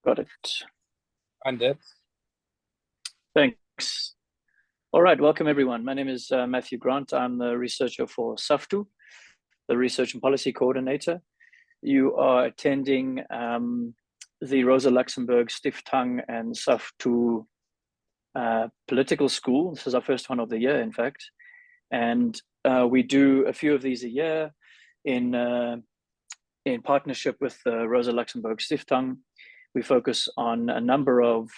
Got it. And that. Thanks. All right, welcome everyone. My name is Matthew Grant. I'm the researcher for SAFTU, the Research and Policy Coordinator. You are attending the Rosa Luxemburg Stiftung and SAFTU political school. This is our first one of the year, in fact. And we do a few of these a year in partnership with the Rosa Luxemburg Stiftung. We focus on a number of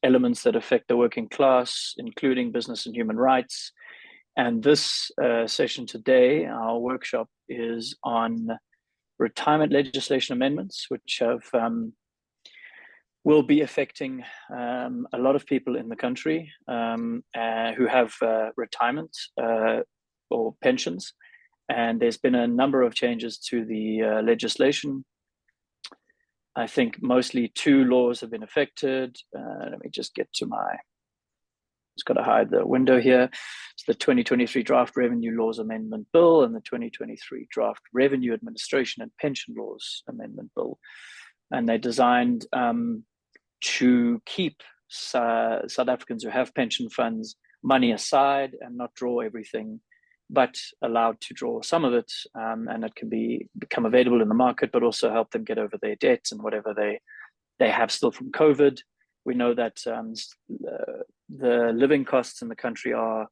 elements that affect the working class, including business and human rights. And this session today, our workshop, is on retirement legislation amendments, which will be affecting a lot of people in the country who have retirement or pensions. And there's been a number of changes to the legislation. I think mostly 2 laws have been affected. Let me just get to just got to hide the window here. It's the 2023 Draft Revenue Laws Amendment Bill and the 2023 Draft Revenue Administration and Pension Laws Amendment Bill. And they're designed to keep South Africans who have pension funds money aside and not draw everything, but allowed to draw some of it, and it can become available in the market, but also help them get over their debts and whatever they have still from COVID. We know that the living costs in the country are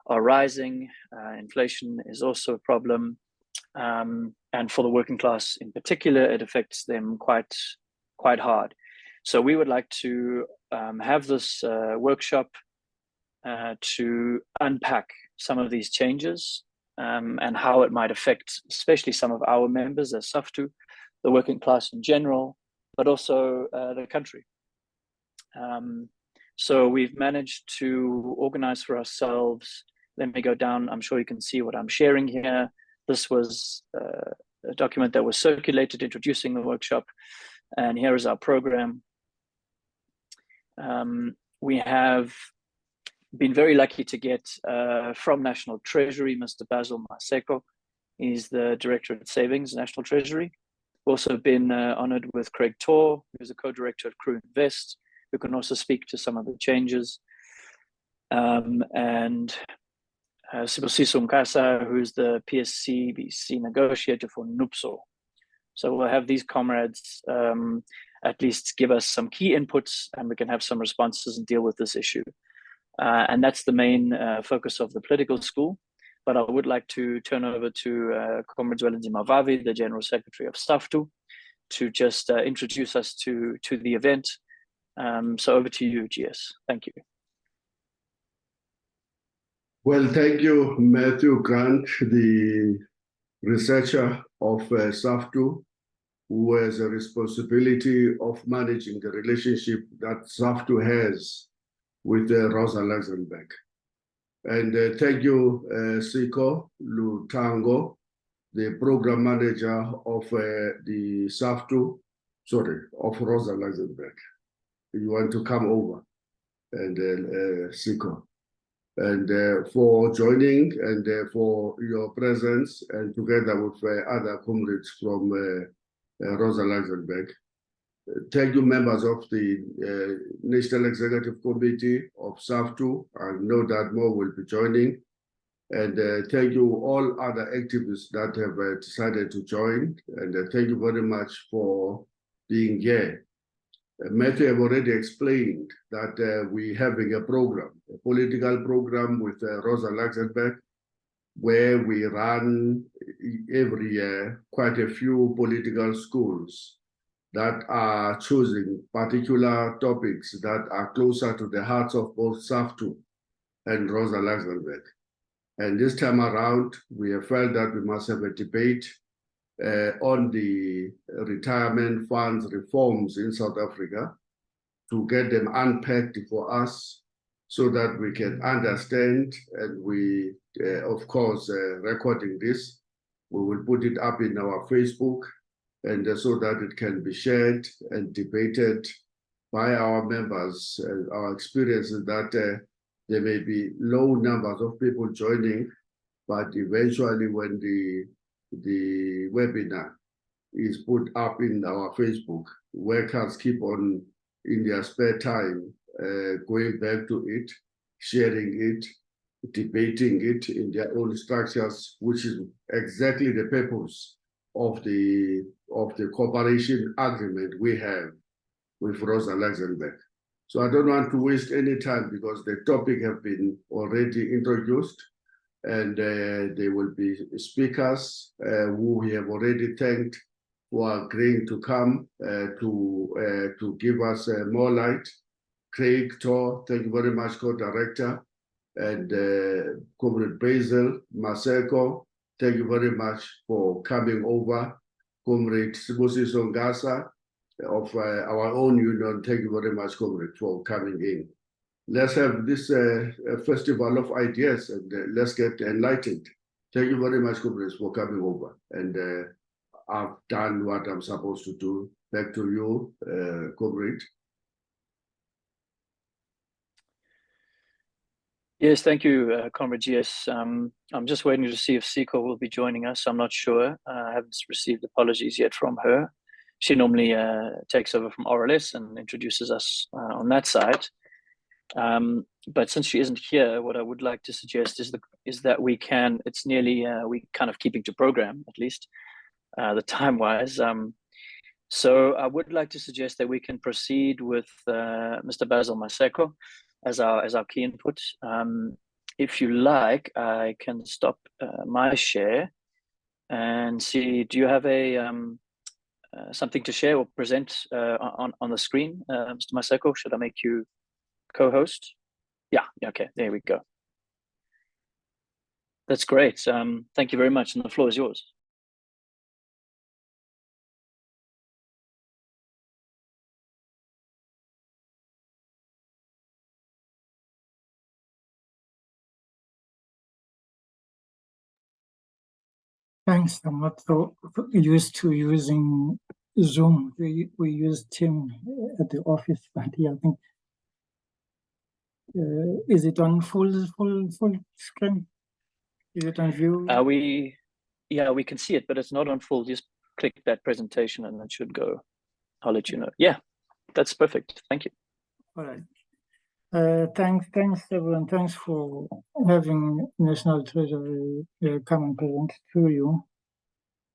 rising. Inflation is also a problem, and for the working class in particular, it affects them quite hard. So we would like to have this workshop to unpack some of these changes and how it might affect especially some of our members as SAFTU, the working class in general, but also the country. So we've managed to organize for ourselves. Let me go down. I'm sure you can see what I'm sharing here. This was a document that was circulated introducing the workshop. And here is our program. We have been very lucky to get from National Treasury, Mr. Basil Maseko. He's the Director at Savings, National Treasury. Also been honored with Torr, who's a co-director at Crue Invest, who can also speak to some of the changes. And Sibusiso Nkasa, who's the PSCBC Negotiator for NUPSAW. So we'll have these comrades at least give us some key inputs, and we can have some responses and deal with this issue. And that's the main focus of the political school. But I would like to turn over to Comrade Zwelinzima Vavi, the General Secretary of SAFTU, to just introduce us to the event. So over to you, GS. Thank you. Well, thank you, Matthew Grant, the researcher of SAFTU, who has a responsibility of managing the relationship that SAFTU has with Rosa Luxemburg. And thank you, Siko Lutango, the program manager of the SAFTU, of Rosa Luxemburg. You want to come over, and Siko, and for joining and for your presence, and together with other comrades from Rosa Luxemburg. Thank you, members of the National Executive Committee of SAFTU. I know that more will be joining. And thank you all other activists that have decided to join. And thank you very much for being here. Matthew have already explained that we're having a program, a political program with Rosa Luxemburg, where we run every year quite a few political schools that are choosing particular topics that are closer to the hearts of both SAFTU and Rosa Luxemburg. And this time around, we have felt that we must have a debate on the retirement funds reforms in South Africa to get them unpacked for us so that we can understand, and we, of course, recording this, we will put it up in our Facebook, and so that it can be shared and debated by our members. Our experience is that there may be low numbers of people joining, but eventually when the webinar is put up in our Facebook. Workers keep on, in their spare time, going back to it, sharing it, debating it in their own structures, which is exactly the purpose of the cooperation agreement we have with Rosa Luxemburg. So I don't want to waste any time because the topic have been already introduced, and there will be speakers who we have already thanked for agreeing to come to give us more light. Craig, Torr, thank you very much, co-director, and Comrade Basil, Maseko, thank you very much for coming over. Comrade Sibusiso Nkasa of our own union, thank you very much, Comrade, for coming in. Let's have this festival of ideas and let's get enlightened. Thank you very much, comrades, for coming over. And I've done what I'm supposed to do. Back to you, comrade. Yes, thank you, Comrade. Yes, I'm just waiting to see if Siko will be joining us. I'm not sure. I haven't received apologies yet from her. She normally takes over from RLS and introduces us on that side. But since she isn't here, what I would like to suggest is that we can. It's nearly we kind of keeping to program, at least the time-wise. So I would like to suggest that we can proceed with Mr. Basil Maseko as our key input. If you like, I can stop my share and see. Do you have a something to share or present on the screen, Mr. Maseko? Should I make you co-host? Yeah, okay, there we go. That's great. Thank you very much, and the floor is yours. Thanks. I'm not so used to using Zoom. We use Team at the office, but yeah, I think is it on full screen? Is it on view? We can see it, but it's not on full. Just click that presentation and it should go. I'll let you know. Yeah, that's perfect. Thank you. All right. Thanks everyone. Thanks for having National Treasury come and present to you.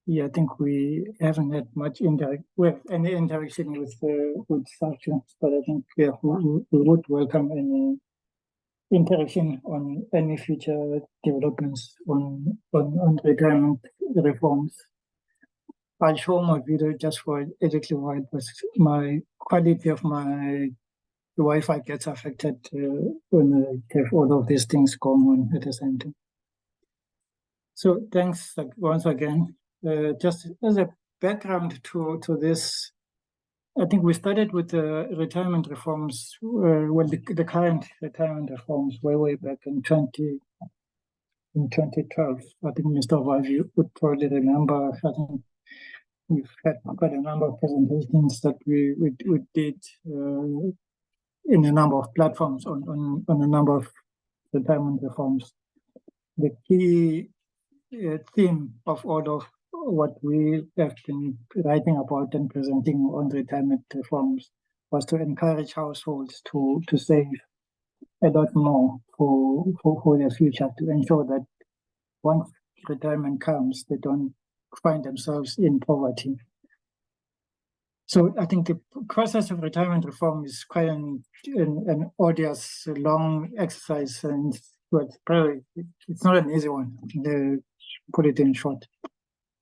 Yeah, I think we haven't had much any interaction with SAFTU, but I think we would welcome any interaction on any future developments on retirement reforms. I'll show my video just for exactly why it was my quality of my Wi-Fi gets affected when I have all of these things going on at the same time. So thanks once again. Just as a background to this, I think we started with the retirement reforms, the current retirement reforms way back in 2012. I think Mr. Basil would probably remember. I think we've had quite a number of presentations that we did in a number of platforms on a number of retirement reforms. The key theme of all of what we have been writing about and presenting on retirement reforms was to encourage households to save a lot more for their future, to ensure that once retirement comes, they don't find themselves in poverty. So I think the process of retirement reform is quite an arduous, long exercise, and it's not an easy one, to put it in short.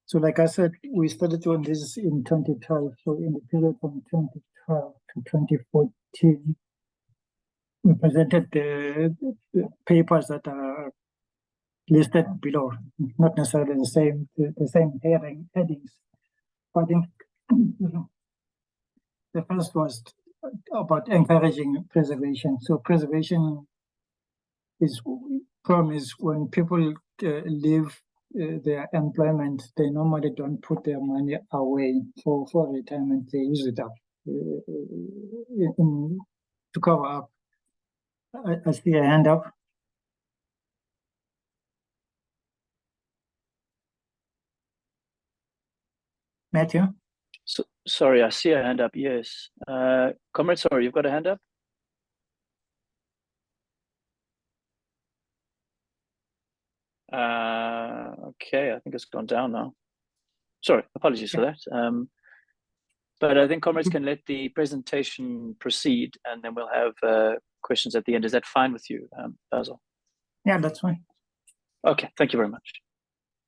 So like I said, we started on this in 2012. So in the period from 2012 to 2014, we presented the papers that are listed below, not necessarily the same headings. But I think the first was about encouraging preservation. So preservation is promised when people leave their employment, they normally don't put their money away for retirement. They use it up to cover up. I see a hand up. Matthew? So, sorry, I see a hand up. Yes. Comrade, sorry, you've got a hand up? Okay, I think it's gone down now. Sorry, apologies for that. But I think comrades can let the presentation proceed, and then we'll have questions at the end. Is that fine with you, Basil? Yeah, that's fine. Okay, thank you very much.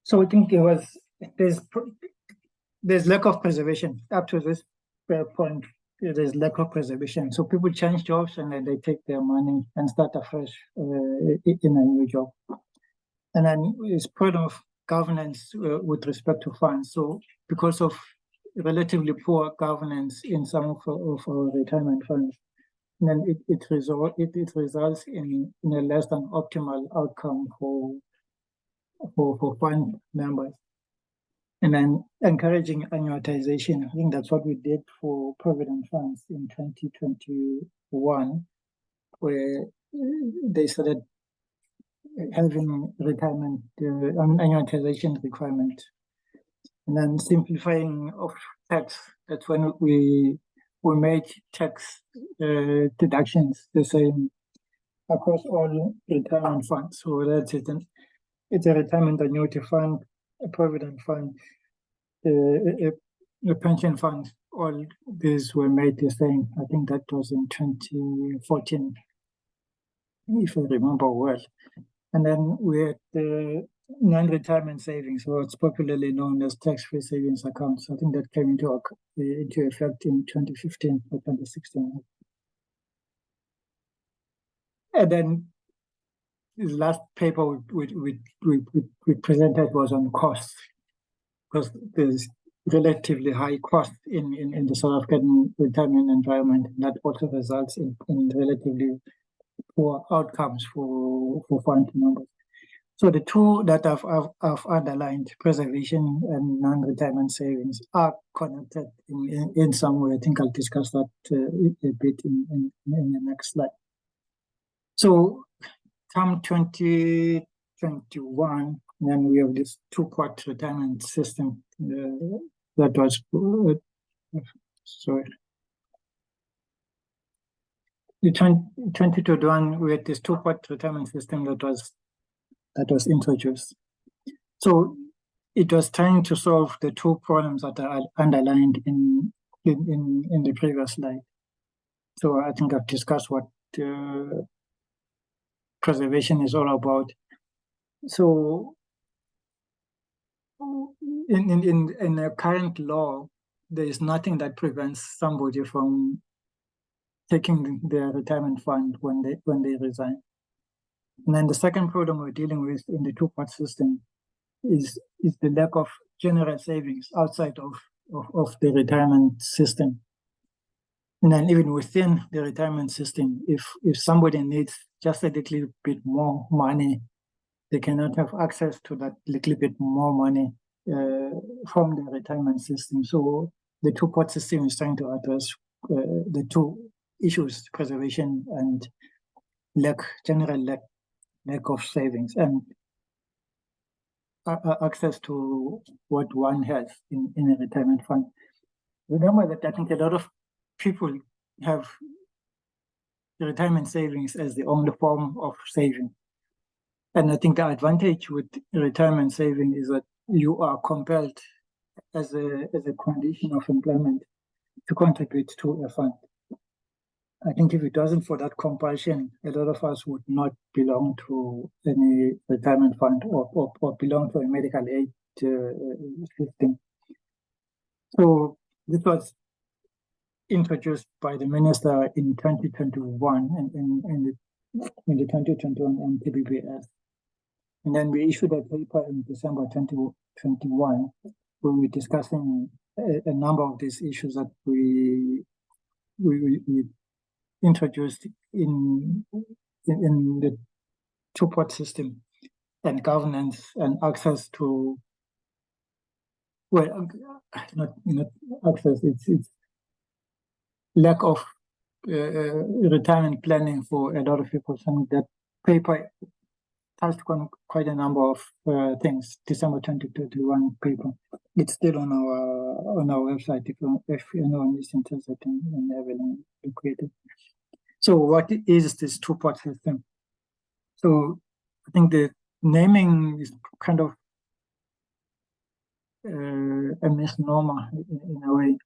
So I think there's lack of preservation up to this point. There's lack of preservation. So people change jobs and then they take their money and start afresh in a new job. And then it's part of governance with respect to funds. So because of relatively poor governance in some of our retirement funds, then it results in a less than optimal outcome for fund members. And then encouraging annuitization. I think that's what we did for provident funds in 2021, where they started having retirement annuitization requirement. And then simplifying of tax. That's when we made tax deductions the same across all retirement funds. So that's it. It's a retirement annuity fund, a provident fund, a pension fund. All these were made the same. I think that was in 2014, if I remember well. And then we had the non-retirement savings, what's popularly known as tax-free savings accounts. I think that came into effect in 2015 or 2016. And then the last paper we presented was on costs, because there's relatively high cost in the South African retirement environment. That also results in relatively poor outcomes for fund members. So the two that I've underlined, preservation and non-retirement savings, are connected in some way. I think I'll discuss that a bit in the next slide. So come 2021, then we have this two-part retirement system that was, sorry. The 2021, we had this two-part retirement system that was introduced. So it was trying to solve the two problems that are underlined in the previous slide. So I think I've discussed what preservation is all about. So in the current law, there is nothing that prevents somebody from taking their retirement fund when they resign. And then the second problem we're dealing with in the two-part system is the lack of general savings outside of the retirement system. And then even within the retirement system, if somebody needs just a little bit more money, they cannot have access to that little bit more money from the retirement system. So the two-part system is trying to address the two issues, preservation and general lack of savings and access to what one has in a retirement fund. Remember that I think a lot of people have retirement savings as the only form of saving. And I think the advantage with retirement saving is that you are compelled as a condition of employment to contribute to a fund. I think if it wasn't for that compulsion, a lot of us would not belong to any retirement fund or belong to a medical aid system. So this was introduced by the minister in 2021 in the 2021 MTBBS. And then we issued a paper in December 2021 where we're discussing a number of these issues that we introduced in the two-part system and governance and access to, well, not access, it's lack of retirement planning for a lot of people. So that paper touched on quite a number of things. December 2021 paper. It's still on our website if anyone is interested in having it created. So what is this two-part system? So I think the naming is kind of a misnomer in a way.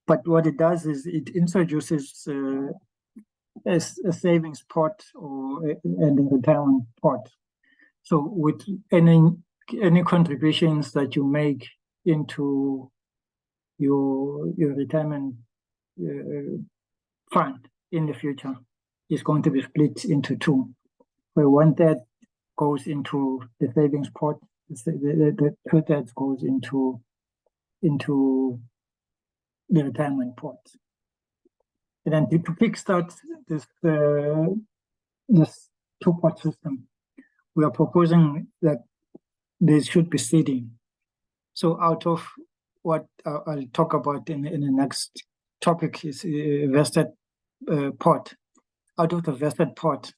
But what it does is it introduces a savings pot and a retirement pot. So with any contributions that you make into your retirement fund in the future is going to be split into two, where 1/3 goes into the savings pot, the 2/3 goes into the retirement pot. And then to kickstart this two-pot system, we are proposing that there should be seeding. So out of what I'll talk about in the next topic is vested pot. Out of the vested pot,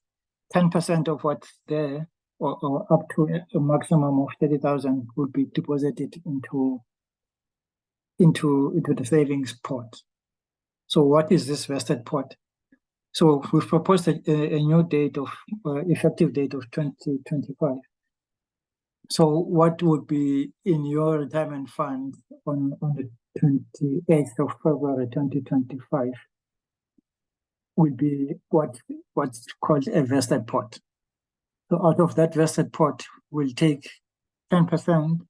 10% of what's there, or up to a maximum of 30,000, would be deposited into the savings pot. So what is this vested pot? So we've proposed a new date of effective date of 2025. So what would be in your retirement fund on the 28th of February 2025 would be what's called a vested pot. So out of that vested pot, we'll take 10%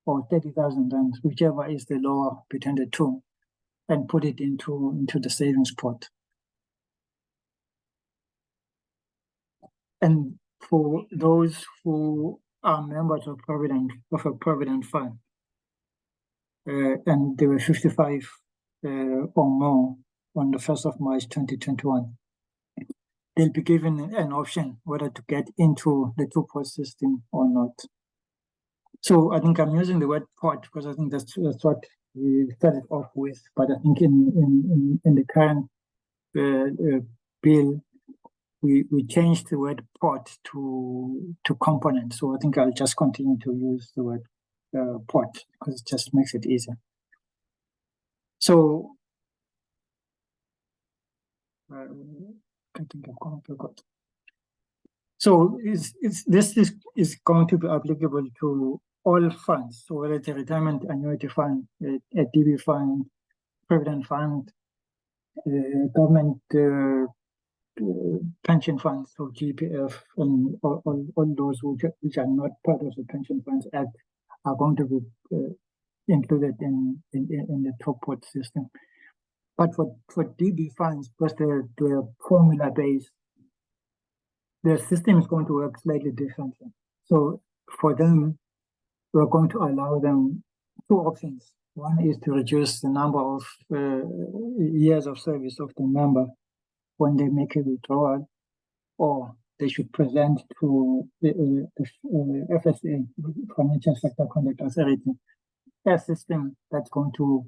or 30,000 rands, whichever is the lower between the two, and put it into the savings pot. And for those who are members of a provident fund, and they were 55 or more on the 1st of March 2021, they'll be given an option whether to get into the two-pot system or not. So I think I'm using the word pot because I think that's what we started off with. But I think in the current bill, we changed the word pot to component. So I think I'll just continue to use the word pot because it just makes it easier. So I think I've gone forgot. So this is going to be applicable to all funds. So whether it's a retirement annuity fund, a DB fund, provident fund, government pension funds, so GPF, and all those which are not part of the Pension Funds Act are going to be included in the two-pot system. But for DB funds, because they're formula-based, their system is going to work slightly differently. So for them, we're going to allow them two options. One is to reduce the number of years of service of the member when they make a withdrawal, or they should present to the FSA, Financial Sector Conduct Authority, a system that's going to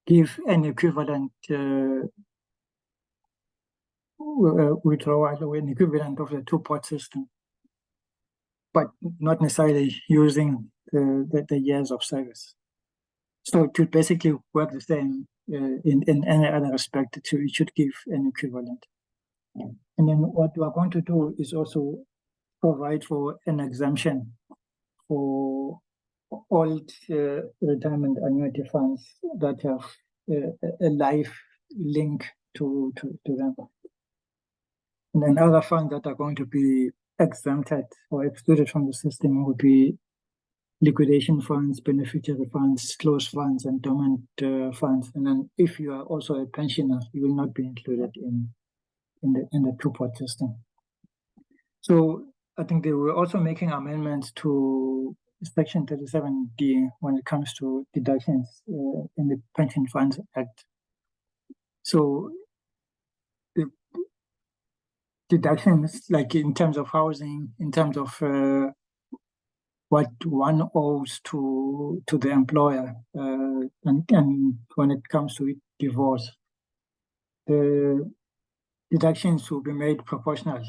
give an equivalent withdrawal or an equivalent of the two-pot system, but not necessarily using the years of service. So it should basically work the same in any other respect. It should give an equivalent. And then what we are going to do is also provide for an exemption for old retirement annuity funds that have a life link to them. And then other funds that are going to be exempted or excluded from the system would be liquidation funds, beneficiary funds, closed funds, and dormant funds. And then if you are also a pensioner, you will not be included in the two-pot system. So I think they were also making amendments to Section 37D when it comes to deductions in the Pension Funds Act. So the deductions, like in terms of housing, in terms of what one owes to the employer, and when it comes to divorce, the deductions will be made proportional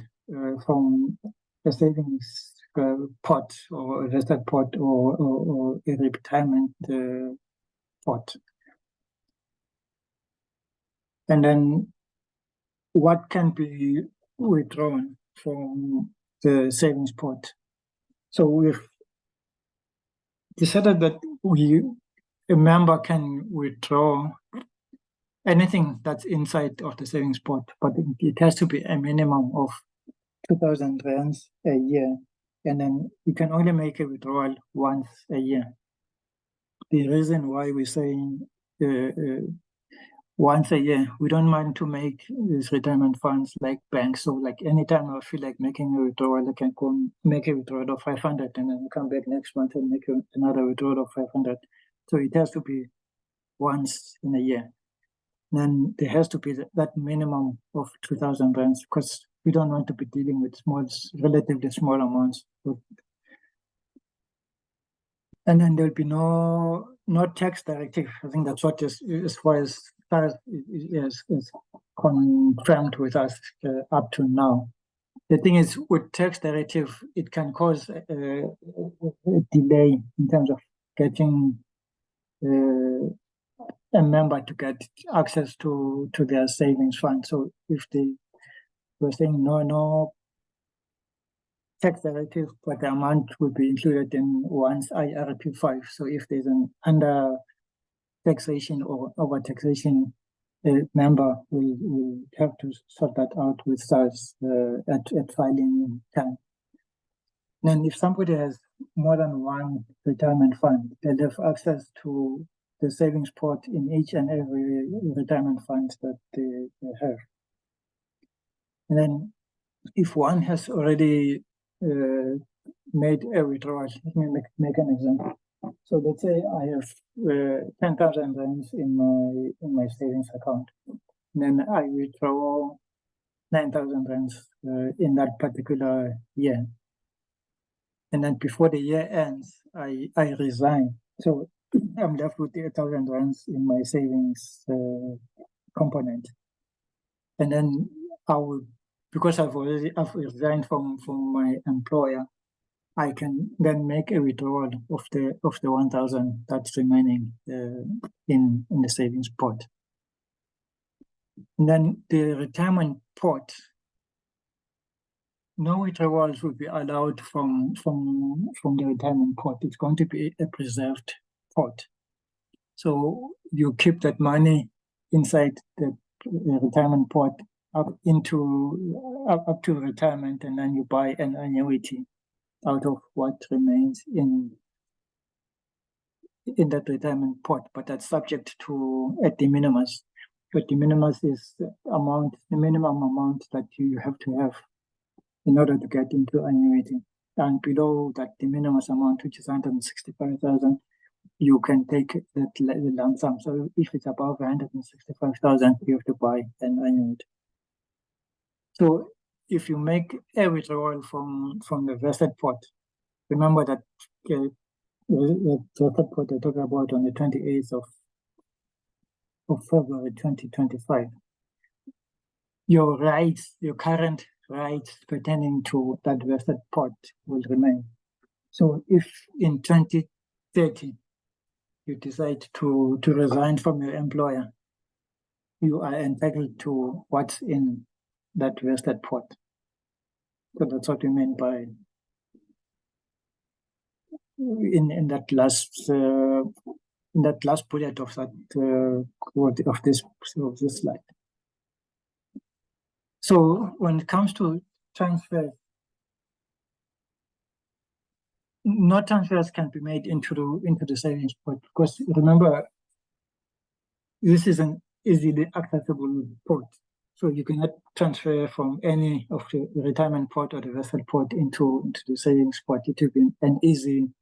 from a savings pot or a vested pot or a retirement pot. And then what can be withdrawn from the savings pot? So we've decided that a member can withdraw anything that's inside of the savings pot, but it has to be a minimum of 2,000 rands a year, and then you can only make a withdrawal once a year. The reason why we're saying once a year, we don't mind to make these retirement funds like banks. So like anytime I feel like making a withdrawal, I can go make a withdrawal of 500 and then come back next month and make another withdrawal of 500. So it has to be once in a year. Then there has to be that minimum of 2,000 rands, because we don't want to be dealing with relatively small amounts. And then there'll be no tax directive. I think that's what is far as is confirmed with us up to now. The thing is, with tax directive, it can cause a delay in terms of getting a member to get access to their savings fund. So if they were saying no tax directive, but the amount will be included in one's IRP 5. So if there's an under taxation or over taxation, a member will have to sort that out with SARS at filing time. Then if somebody has more than one retirement fund, they'll have access to the savings pot in each and every retirement fund that they have. And then if one has already made a withdrawal, let me make an example. So let's say I have 10,000 rands in my savings account. And then I withdraw 9,000 rands in that particular year. And then before the year ends, I resign. So I'm left with 8,000 rands in my savings component. And then I would, because I've resigned from my employer, I can then make a withdrawal of the 1,000 that's remaining in the savings pot. And then the retirement pot, no withdrawals will be allowed from the retirement pot. It's going to be a preserved pot. So you keep that money inside the retirement pot up to retirement, and then you buy an annuity out of what remains in that retirement pot, but that's subject to a de minimis. But de minimis is the minimum amount that you have to have in order to get into annuity. And below that de minimis amount, which is 165,000, you can take that lump sum. So if it's above 165,000, you have to buy an annuity. So if you make a withdrawal from the vested pot, remember that the vested pot I talked about on the 28th of February 2025, your rights, your current rights pertaining to that vested pot will remain. So if in 2030 you decide to resign from your employer, you are entitled to what's in that vested pot. So that's what we mean by in that last bullet of this slide. So when it comes to transfer, no transfers can be made into the savings pot, because remember, this is an easily accessible pot. So you cannot transfer from any of the retirement pot or the vested pot into the savings pot. It will be an easy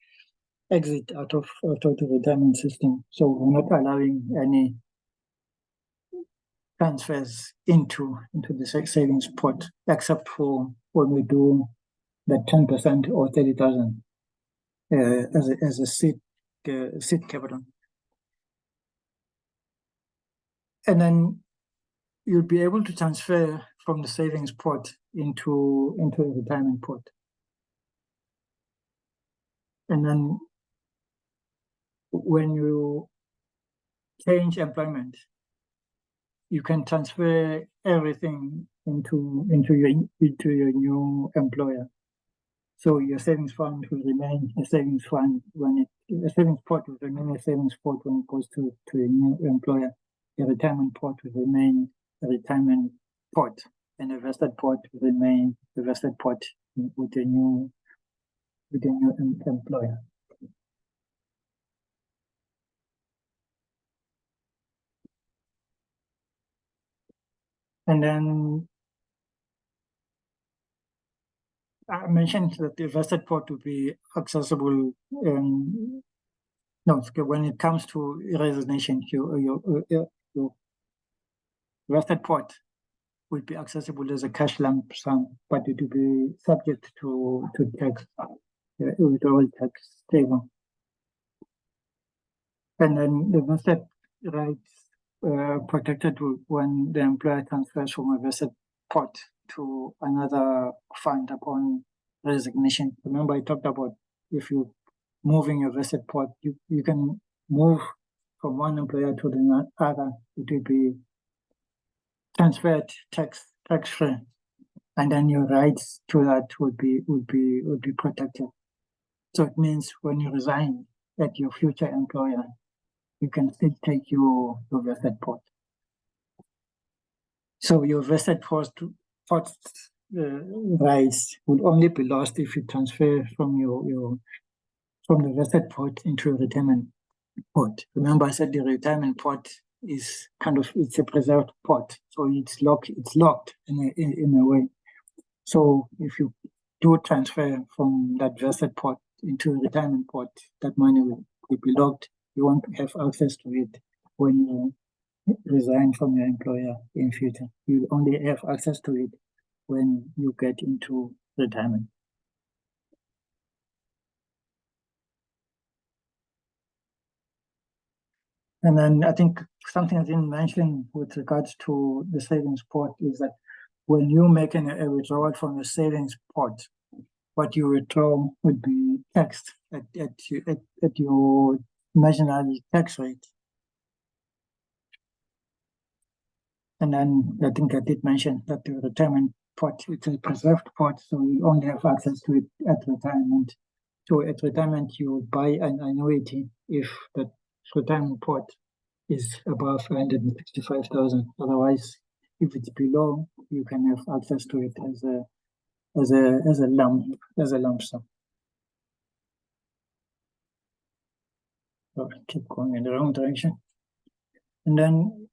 exit out of the retirement system. So we're not allowing any transfers into the savings pot, except for when we do the 10% or 30,000 as a seed capital. And then you'll be able to transfer from the savings pot into a retirement pot. And then when you change employment, you can transfer everything into your new employer. So your savings fund will remain a savings fund a savings pot will remain a savings pot when it goes to a new employer. A retirement pot will remain a retirement pot, and a vested pot will remain a vested pot with a new employer. And then I mentioned that the vested pot will be accessible. When it comes to resignation, your vested pot will be accessible as a cash lump sum, but it will be subject to tax, withdrawal tax table. And then the vested rights protected when the employer transfers from a vested pot to another fund upon resignation. Remember, I talked about if you moving your vested pot, you can move from one employer to the other. It will be transferred tax-free, and then your rights to that would be protected. So it means when you resign at your future employer, you can still take your vested pot. So your vested pot rights would only be lost if you transfer from the vested pot into a retirement pot. Remember, I said the retirement pot is it's a preserved pot, so it's locked in a way. So if you do transfer from that vested pot into a retirement pot, that money will be locked. You won't have access to it when you resign from your employer in future. You'll only have access to it when you get into retirement. And then I think something I didn't mention with regards to the savings pot is that when you make a withdrawal from the savings pot, what you withdraw would be taxed at your national tax rate. And then I think I did mention that the retirement pot, it's a preserved pot, so you only have access to it at retirement. So at retirement, you buy an annuity if the retirement pot is above 165,000. Otherwise, if it's below, you can have access to it as a lump sum. So keep going in the wrong direction. And then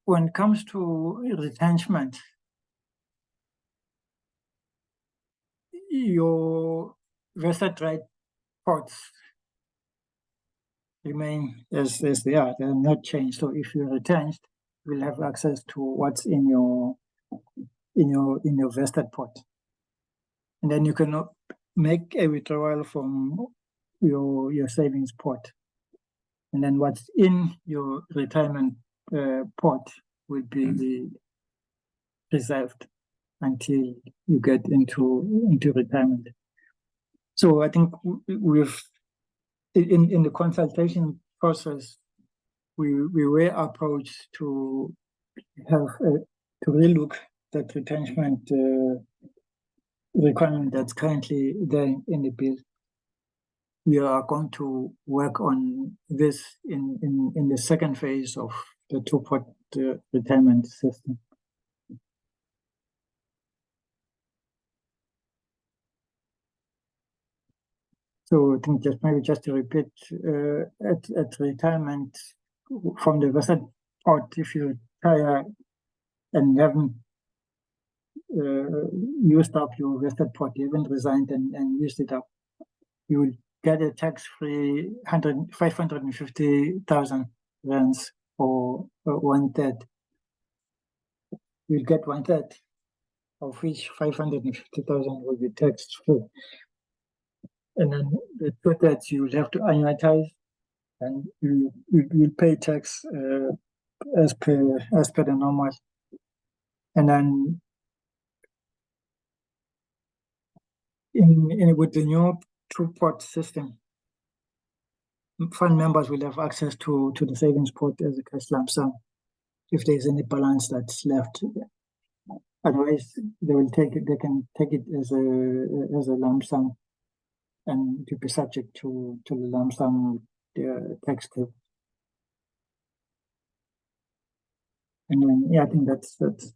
when it comes to retrenchment, your vested right pots remain as they are. They are not changed. So if you're retrenched, you'll have access to what's in your vested pot. And then you can make a withdrawal from your savings pot. And then what's in your retirement pot will be preserved until you get into retirement. So I think we've in the consultation process, we were approached to have to relook that retrenchment requirement that's currently there in the bill. We are going to work on this in the second phase of the two-pot retirement system. So I think just to repeat, at retirement from the vested pot, if you retire and you haven't used up your vested pot, you haven't resigned and used it up, you will get a tax-free 550,000 rands for 1/3. You'll get 1/3, of which 550,000 will be tax-free. And then the 2/3 you will have to annuitize, and you pay tax as per the normal. And then with the new two-pot system, fund members will have access to the savings pot as a cash lump sum if there's any balance that's left. Otherwise, they will take it. They can take it as a lump sum, and to be subject to the lump sum tax code. And then, yeah, I think that's it.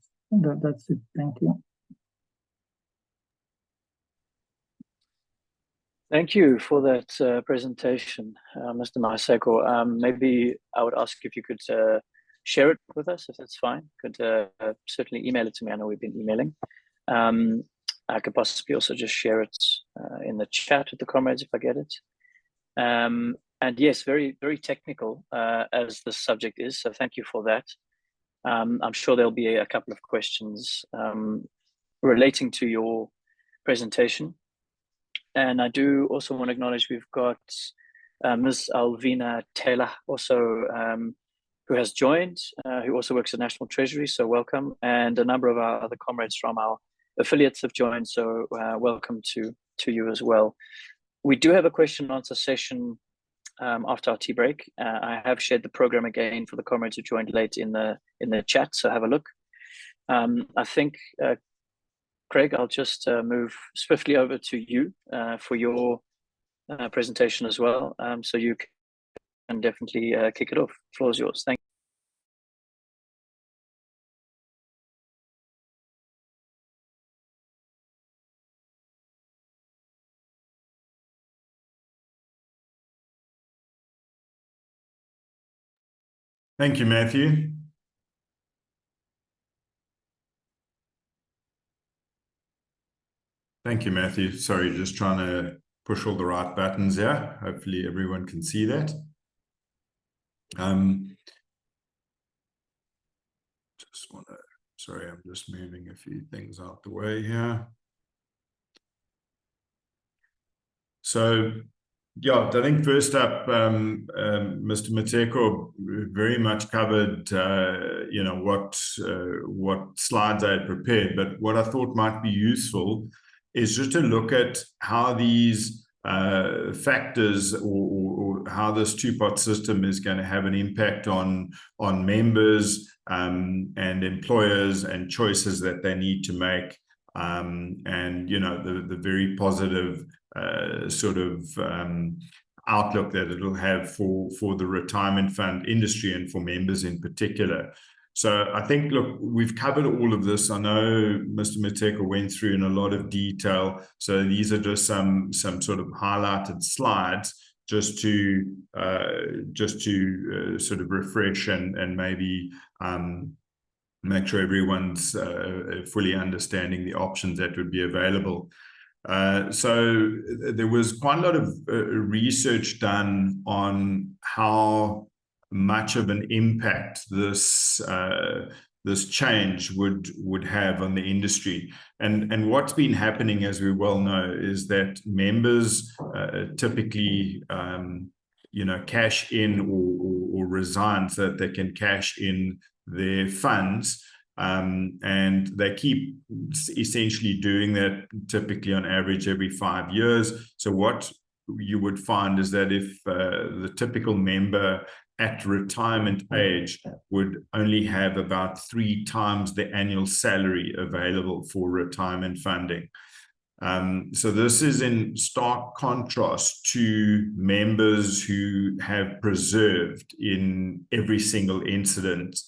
Thank you. Thank you for that presentation, Mr. Maseko. Maybe I would ask if you could share it with us, if that's fine. Could certainly email it to me. I know we've been emailing. I could possibly also just share it in the chat with the comrades if I get it. And yes, very, very technical as the subject is. So thank you for that. I'm sure there'll be a couple of questions relating to your presentation. And I do also want to acknowledge we've got Ms. Alvina Taylor also who has joined, who also works at National Treasury, so welcome. And a number of our other comrades from our affiliates have joined, so welcome to you as well. We do have a question and answer session after our tea break. I have shared the program again for the comrades who joined late in the chat, so have a look. I think Craig, I'll just move swiftly over to you for your presentation as well. So you can definitely kick it off. The floor is yours. Thank you. Thank you, Matthew. Thank you, Matthew. Sorry, just trying to push all the right buttons here. Hopefully everyone can see that. Just want to, sorry, I'm just moving a few things out the way here. So, yeah, I think first up, Mr. Maseko very much covered, you know, what slides I had prepared, but what I thought might be useful is just to look at how these factors or how this two-part system is going to have an impact on members and employers and choices that they need to make, and you know, the very positive sort of outlook that it'll have for the retirement fund industry and for members in particular. So I think, look, we've covered all of this. I know Mr. Maseko went through in a lot of detail. So these are just some sort of highlighted slides just to sort of refresh and maybe make sure everyone's fully understanding the options that would be available. So there was quite a lot of research done on how much of an impact this change would have on the industry, and what's been happening, as we well know, is that members typically you know, cash in or resign so that they can cash in their funds, and they keep essentially doing that typically on average every 5 years. So what you would find is that if the typical member at retirement age would only have about 3 times the annual salary available for retirement funding. So this is in stark contrast to members who have preserved in every single incident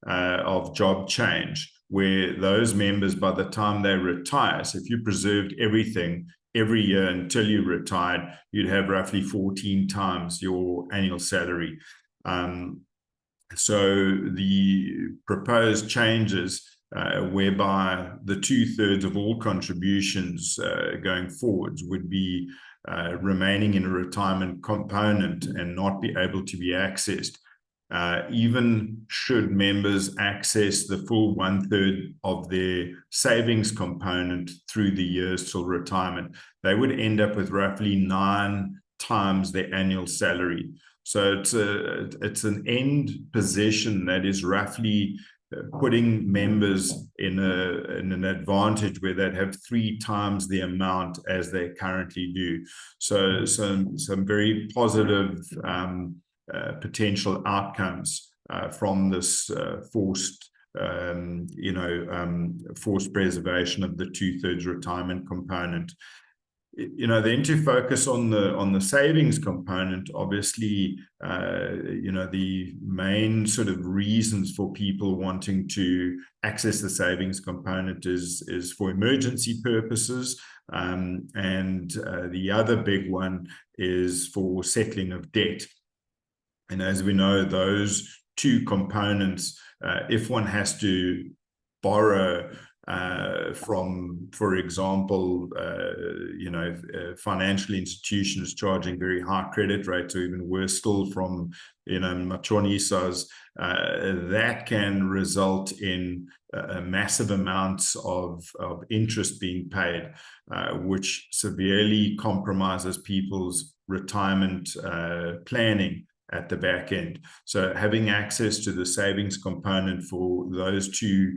of job change, where those members, by the time they retire, so if you preserved everything every year until you retired, you'd have roughly 14 times your annual salary. So the proposed changes whereby the 2/3 of all contributions going forwards would be remaining in a retirement component and not be able to be accessed. Even should members access the full 1/3 of their savings component through the years till retirement, they would end up with roughly 9 times their annual salary. So it's an end position that is roughly putting members in an advantage where they'd have 3 times the amount as they currently do. So some very positive potential outcomes from this forced forced preservation of the 2/3 retirement component. Then to focus on the savings component, obviously, the main sort of reasons for people wanting to access the savings component is for emergency purposes. And the other big one is for settling of debt. And as we know, those 2 components, if one has to borrow from, for example, financial institutions charging very high credit rates, or even worse still from, machonisas, that can result in massive amounts of interest being paid, which severely compromises people's retirement planning at the back end. So having access to the savings component for those 2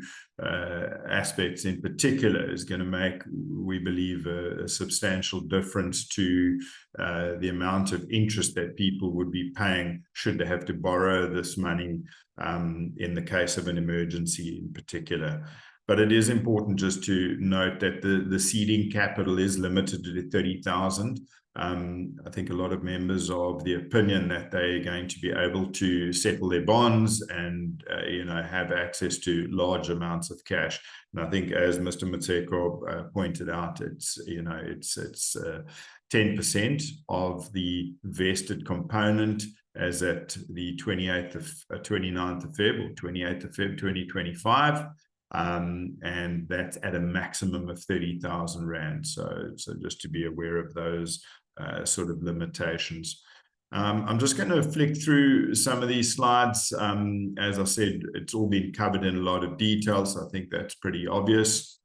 aspects in particular is going to make, we believe, a substantial difference to the amount of interest that people would be paying should they have to borrow this money in the case of an emergency in particular. But it is important just to note that the seeding capital is limited to 30,000. I think a lot of members are of the opinion that they're going to be able to settle their bonds and have access to large amounts of cash. And I think, as Mr. Maseko pointed out, it's 10% of the vested component as at the 29th of Feb, 2025. And that's at a maximum of 30,000 Rand. So just to be aware of those sort of limitations. I'm just going to flick through some of these slides. As I said, it's all been covered in a lot of detail, so I think that's pretty obvious.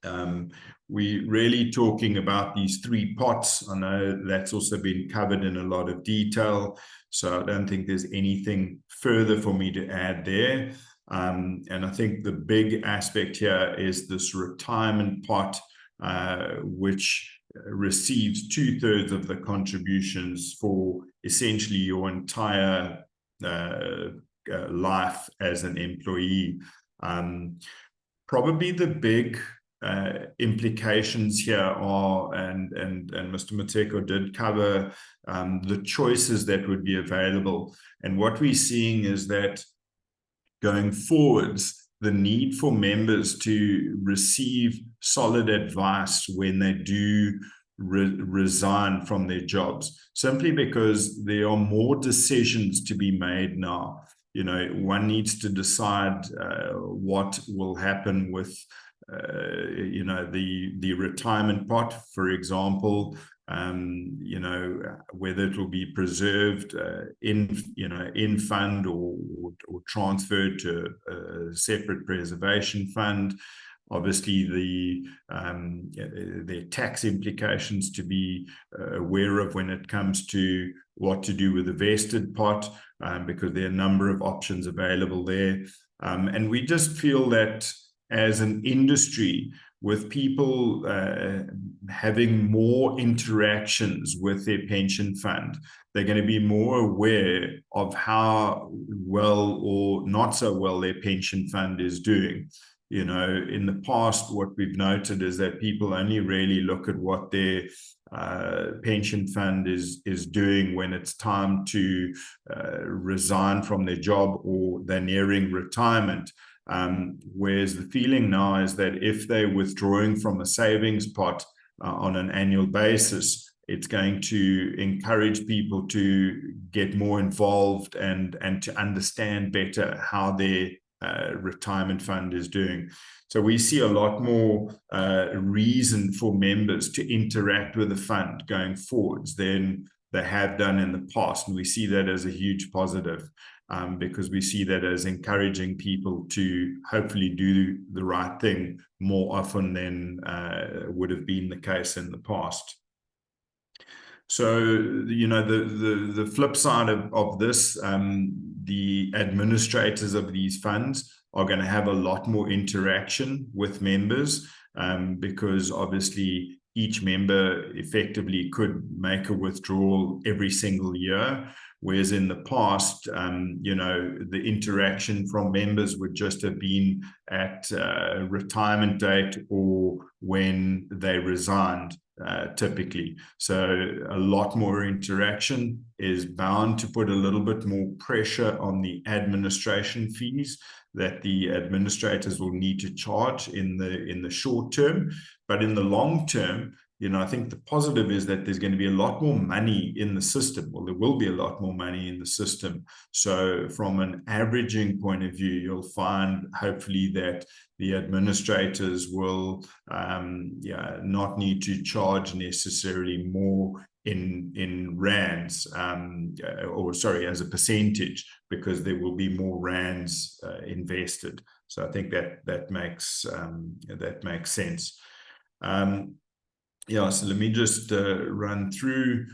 We're really talking about these 3 pots. I know that's also been covered in a lot of detail, so I don't think there's anything further for me to add there. And I think the big aspect here is this retirement pot, which receives 2/3 of the contributions for essentially your entire life as an employee. Probably the big implications here are, and Mr. Maseko did cover the choices that would be available. And what we're seeing is that going forwards, the need for members to receive solid advice when they do resign from their jobs, simply because there are more decisions to be made now. One needs to decide what will happen with the retirement pot, for example, whether it will be preserved in fund or transferred to a separate preservation fund. Obviously, the tax implications to be aware of when it comes to what to do with the vested pot, because there are a number of options available there. And we just feel that as an industry, with people having more interactions with their pension fund, they're going to be more aware of how well or not so well their pension fund is doing. In the past, what we've noted is that people only really look at what their pension fund is doing when it's time to resign from their job or they're nearing retirement. Whereas the feeling now is that if they're withdrawing from a savings pot on an annual basis, it's going to encourage people to get more involved and to understand better how their retirement fund is doing. So we see a lot more reason for members to interact with the fund going forwards than they have done in the past. And we see that as a huge positive. Because we see that as encouraging people to hopefully do the right thing more often than would have been the case in the past. So, the flip side of this, the administrators of these funds are going to have a lot more interaction with members, because obviously each member effectively could make a withdrawal every single year, whereas in the past, you know, the interaction from members would just have been at retirement date or when they resigned, typically. So a lot more interaction is bound to put a little bit more pressure on the administration fees that the administrators will need to charge in the short term. But in the long term, you know, I think the positive is that there's going to be a lot more money in the system. Well, there will be a lot more money in the system. So from an averaging point of view, you'll find hopefully that the administrators will not need to charge necessarily more in rands, or sorry, as a percentage, because there will be more rands invested. So I think that makes sense. Yeah, so let me just run through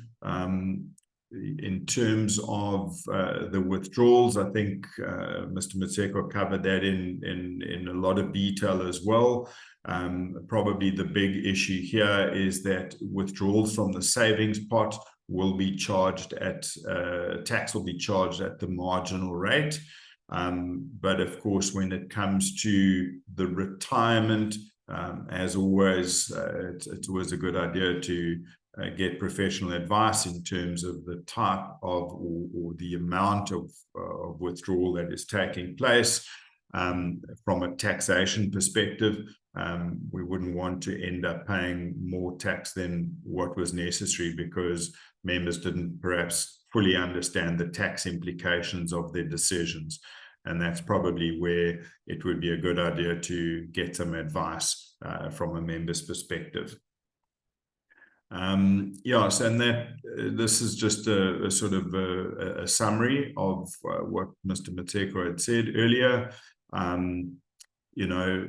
in terms of the withdrawals. I think Mr. Maseko covered that in a lot of detail as well. Probably the big issue here is that withdrawals from the savings pot will be charged at tax will be charged at the marginal rate. But of course, when it comes to the retirement, as always, it's always a good idea to get professional advice in terms of the type of or the amount of withdrawal that is taking place. From a taxation perspective, we wouldn't want to end up paying more tax than what was necessary because members didn't perhaps fully understand the tax implications of their decisions. And that's probably where it would be a good idea to get some advice from a member's perspective. Yes, and this is just a sort of a summary of what Mr. Maseko had said earlier. You know,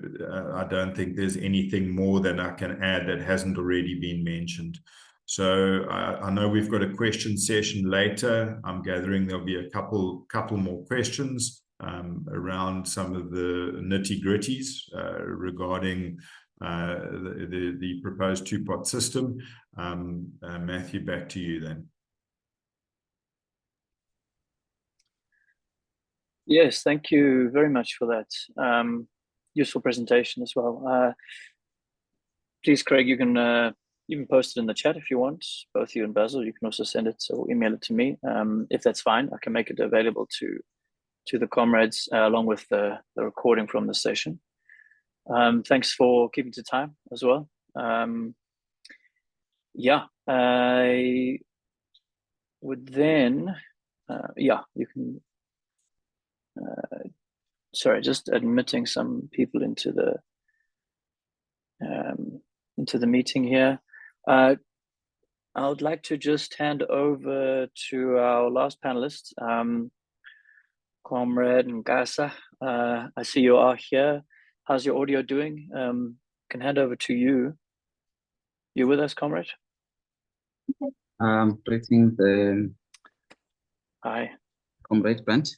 I don't think there's anything more that I can add that hasn't already been mentioned. So I know we've got a question session later. I'm gathering there'll be a couple more questions around some of the nitty-gritties regarding the proposed two-pot system. Matthew, back to you then. Yes, thank you very much for that useful presentation as well. Please, Craig, you can post it in the chat if you want, both you and Basil. You can also send it or email it to me. If that's fine, I can make it available to the comrades along with the recording from the session. Thanks for keeping to time as well. Yeah, I would then, yeah, you can, sorry, just admitting some people into the meeting here. I would like to just hand over to our last panelist, Comrade Nkasa. I see you are here. How's your audio doing? Can hand over to you. You with us, comrade? Greetings, Hi. Comrade Brent.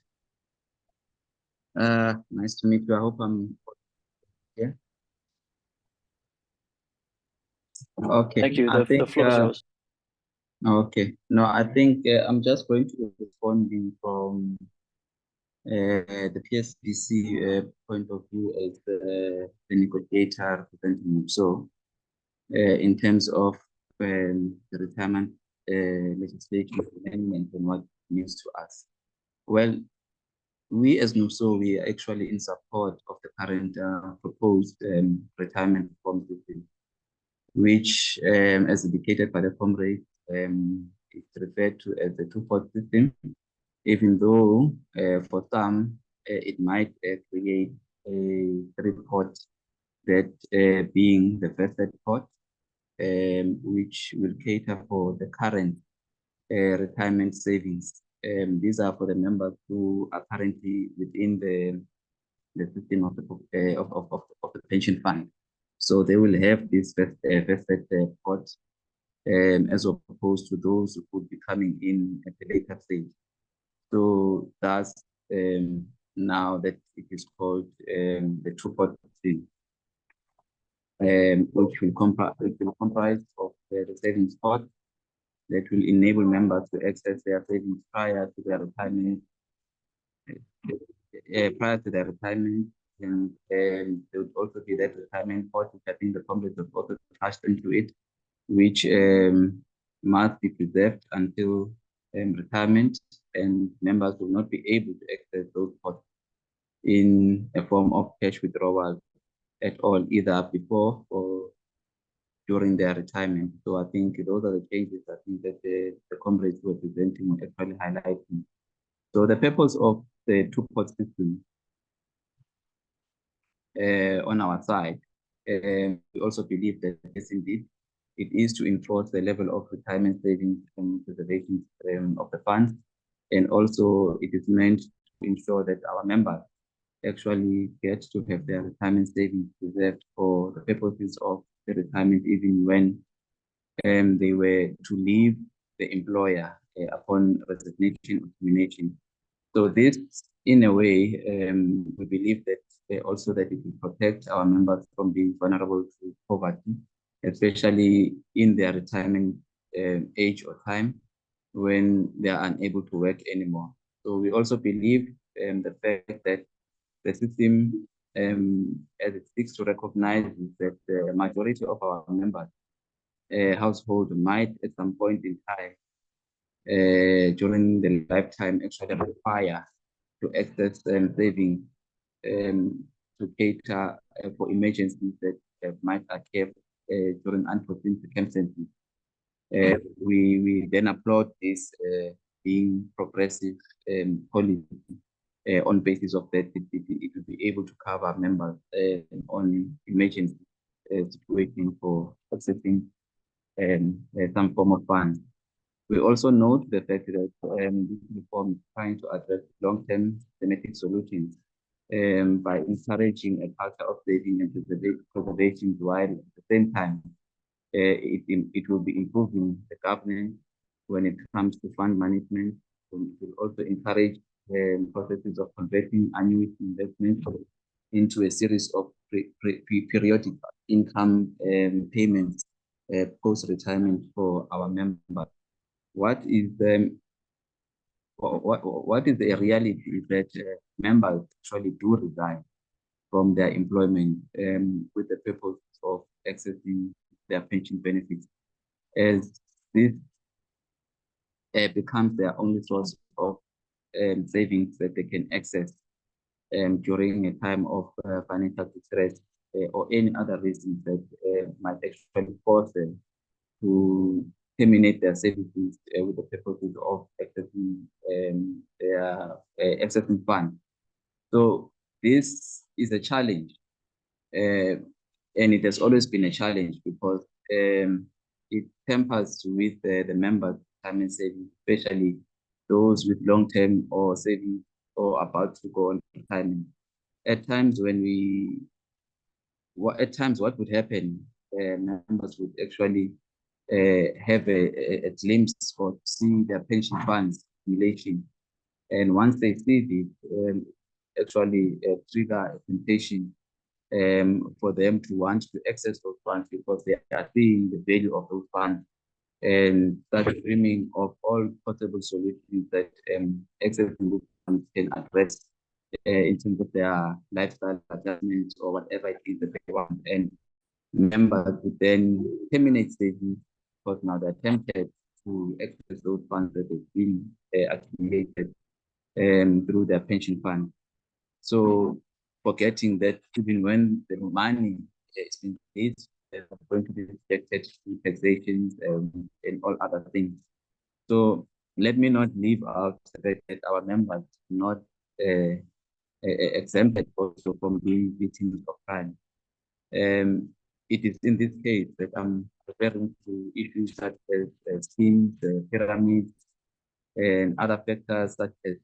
Nice to meet you. I hope I'm here. Okay. Thank you. The floor is yours. Okay. No, I think I'm just going to be responding from the PSCBC point of view as the negotiator representing NUPSAW in terms of the retirement legislation amendment and what it means to us. Well, we as NUPSAW, we are actually in support of the current proposed retirement reform system, which, as indicated by the comrade, is referred to as the two-pot system, even though for some it might create a three-pot, that being the vested pot, which will cater for the current retirement savings. These are for the members who are currently within the system of the pension fund. So they will have this vested pot, as opposed to those who would be coming in at a later stage. So that's now that it is called the two-pot scheme, which will comprise of the savings pot that will enable members to access their savings prior to their retirement. And there would also be that retirement pot, which I think the Congress has also touched into it, which must be preserved until retirement, and members will not be able to access those pots in a form of cash withdrawal at all, either before or during their retirement. So I think those are the changes I think that the comrades were presenting were actually highlighting. So the purpose of the two-pot system on our side, we also believe that yes, indeed, it is to enforce the level of retirement savings and preservation of the funds. And also it is meant to ensure that our members actually get to have their retirement savings preserved for the purposes of the retirement, even when they were to leave the employer upon resignation or termination. So this, in a way, we believe that also that it will protect our members from being vulnerable to poverty, especially in their retirement age or time when they are unable to work anymore. So we also believe the fact that the system, as it seeks to recognize that the majority of our members household might at some point in time during the lifetime actually require to access savings to cater for emergencies that might occur during unforeseen circumstances. We then applaud this being progressive policy on basis of that it will be able to cover members on emergency situation for accessing some form of funds. We also note the fact that this reform is trying to address long-term thematic solutions by encouraging a culture of saving and preservation, while at the same time it will be improving the governance when it comes to fund management. So it will also encourage processes of converting annuity investments into a series of periodic income payments post-retirement for our members. What is the reality is that members actually do resign from their employment with the purpose of accessing their pension benefits, as this becomes their only source of savings that they can access during a time of financial distress or any other reasons that might actually force them to terminate their services with the purposes of accessing their accessing funds. So this is a challenge, and it has always been a challenge because it tempers with the members' retirement savings, especially those with long-term or savings or about to go on retirement. At times what would happen, members would actually have a glimpse or see their pension funds accumulation. And once they see this, actually trigger a temptation for them to want to access those funds because they are seeing the value of those funds and start dreaming of all possible solutions that accessing those funds can address in terms of their lifestyle adjustments or whatever it is that they want. And members would then terminate savings because now they're tempted to access those funds that have been accumulated through their pension fund. So forgetting that even when the money is being paid, it's going to be subjected to taxations and all other things. So let me not leave out the fact that our members not exempted also from being victims of crime. It is in this case that I'm referring to issues such as schemes, pyramids, and other factors such as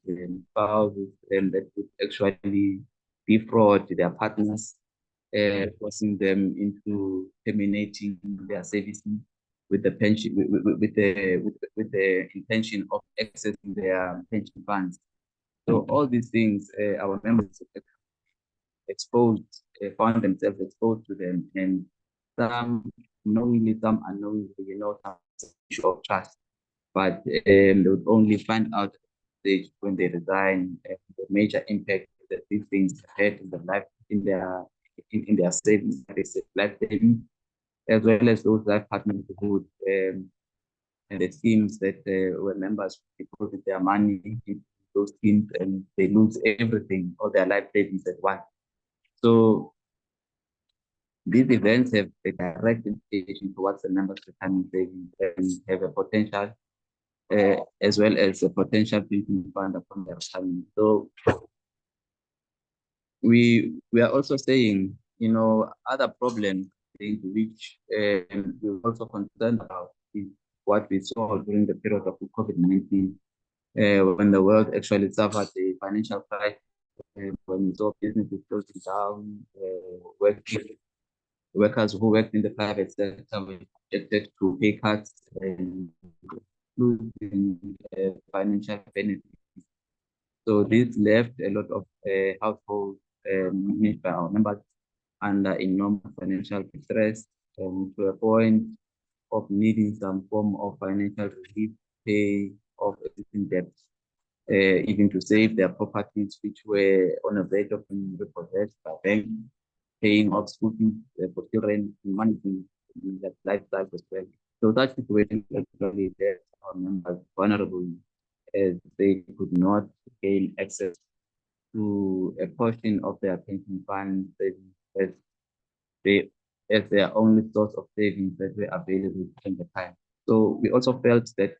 spouses that would actually defraud their partners, forcing them into terminating their services with the pension, with the intention of accessing their pension funds. So all these things, our members found themselves exposed to them, and some knowingly, some unknowingly, some issue of trust. But they would only find out at the stage when they resign the major impact that these things had in their life, in their savings, life savings, as well as those life partnerhood and the schemes that were members deposit their money in those schemes, and they lose everything, all their life savings at once. So these events have a direct implication towards the members' retirement savings and have a potential, as well as a potential building fund upon their retirement. So we are also saying, other problems which we're also concerned about is what we saw during the period of COVID-19, when the world actually suffered a financial crisis, when we saw businesses closing down, workers who worked in the private sector were subjected to pay cuts and losing financial benefits. So this left a lot of households managed by our members under enormous financial distress, to a point of needing some form of financial relief, pay off existing debts, even to save their properties, which were on the verge of being repossessed by banks, paying off school fees for children, and managing that lifestyle as well. So that situation actually left our members vulnerable, as they could not gain access to a portion of their pension fund savings as their only source of savings that were available at the time. So we also felt that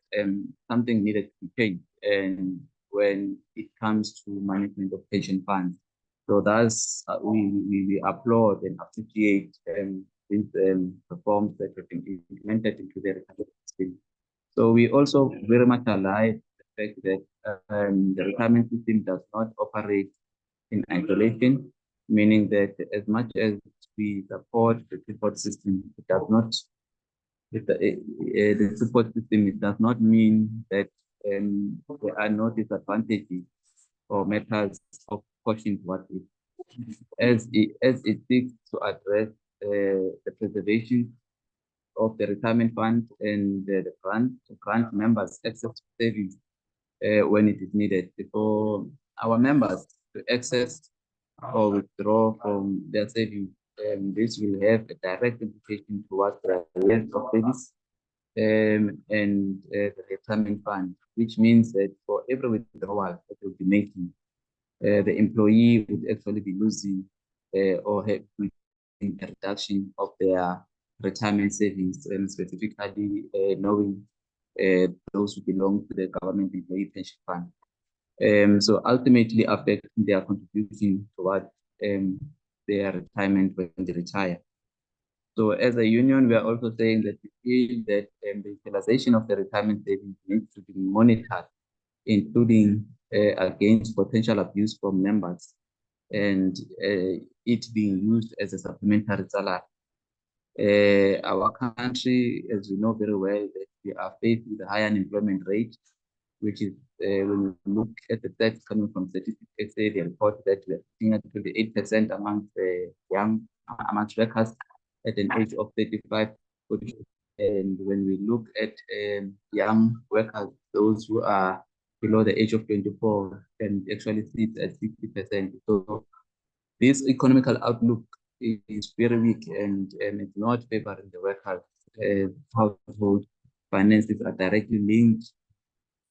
something needed to change, and when it comes to management of pension funds. So thus we applaud and appreciate these reforms that have been implemented into the retirement system. So we also very much align the fact that the retirement system does not operate in isolation, meaning that as much as we support the support system, it does not. The support system, it does not mean that there are no disadvantages or matters of caution what it, as it seeks to address the preservation of the retirement fund and the grant members access to savings when it is needed. For our members to access or withdraw from their savings, this will have a direct implication towards the length of service and the retirement fund, which means that for every withdrawal that will be making, the employee would actually be losing or have a reduction of their retirement savings, and specifically knowing those who belong to the government employee pension fund. So ultimately affecting their contribution towards their retirement when they retire. So as a union, we are also saying that we feel that the utilization of the retirement savings needs to be monitored, including against potential abuse from members and it being used as a supplementary salary. Our country, as we know very well, that we are faced with a high unemployment rate, which is when we look at the stats coming from Statistics SA, they report that we are seeing at 28% amongst workers at an age of 35. And when we look at young workers, those who are below the age of 24, and actually sits at 60%. So this economical outlook is very weak, and it's not favoring the workers. Household finances are directly linked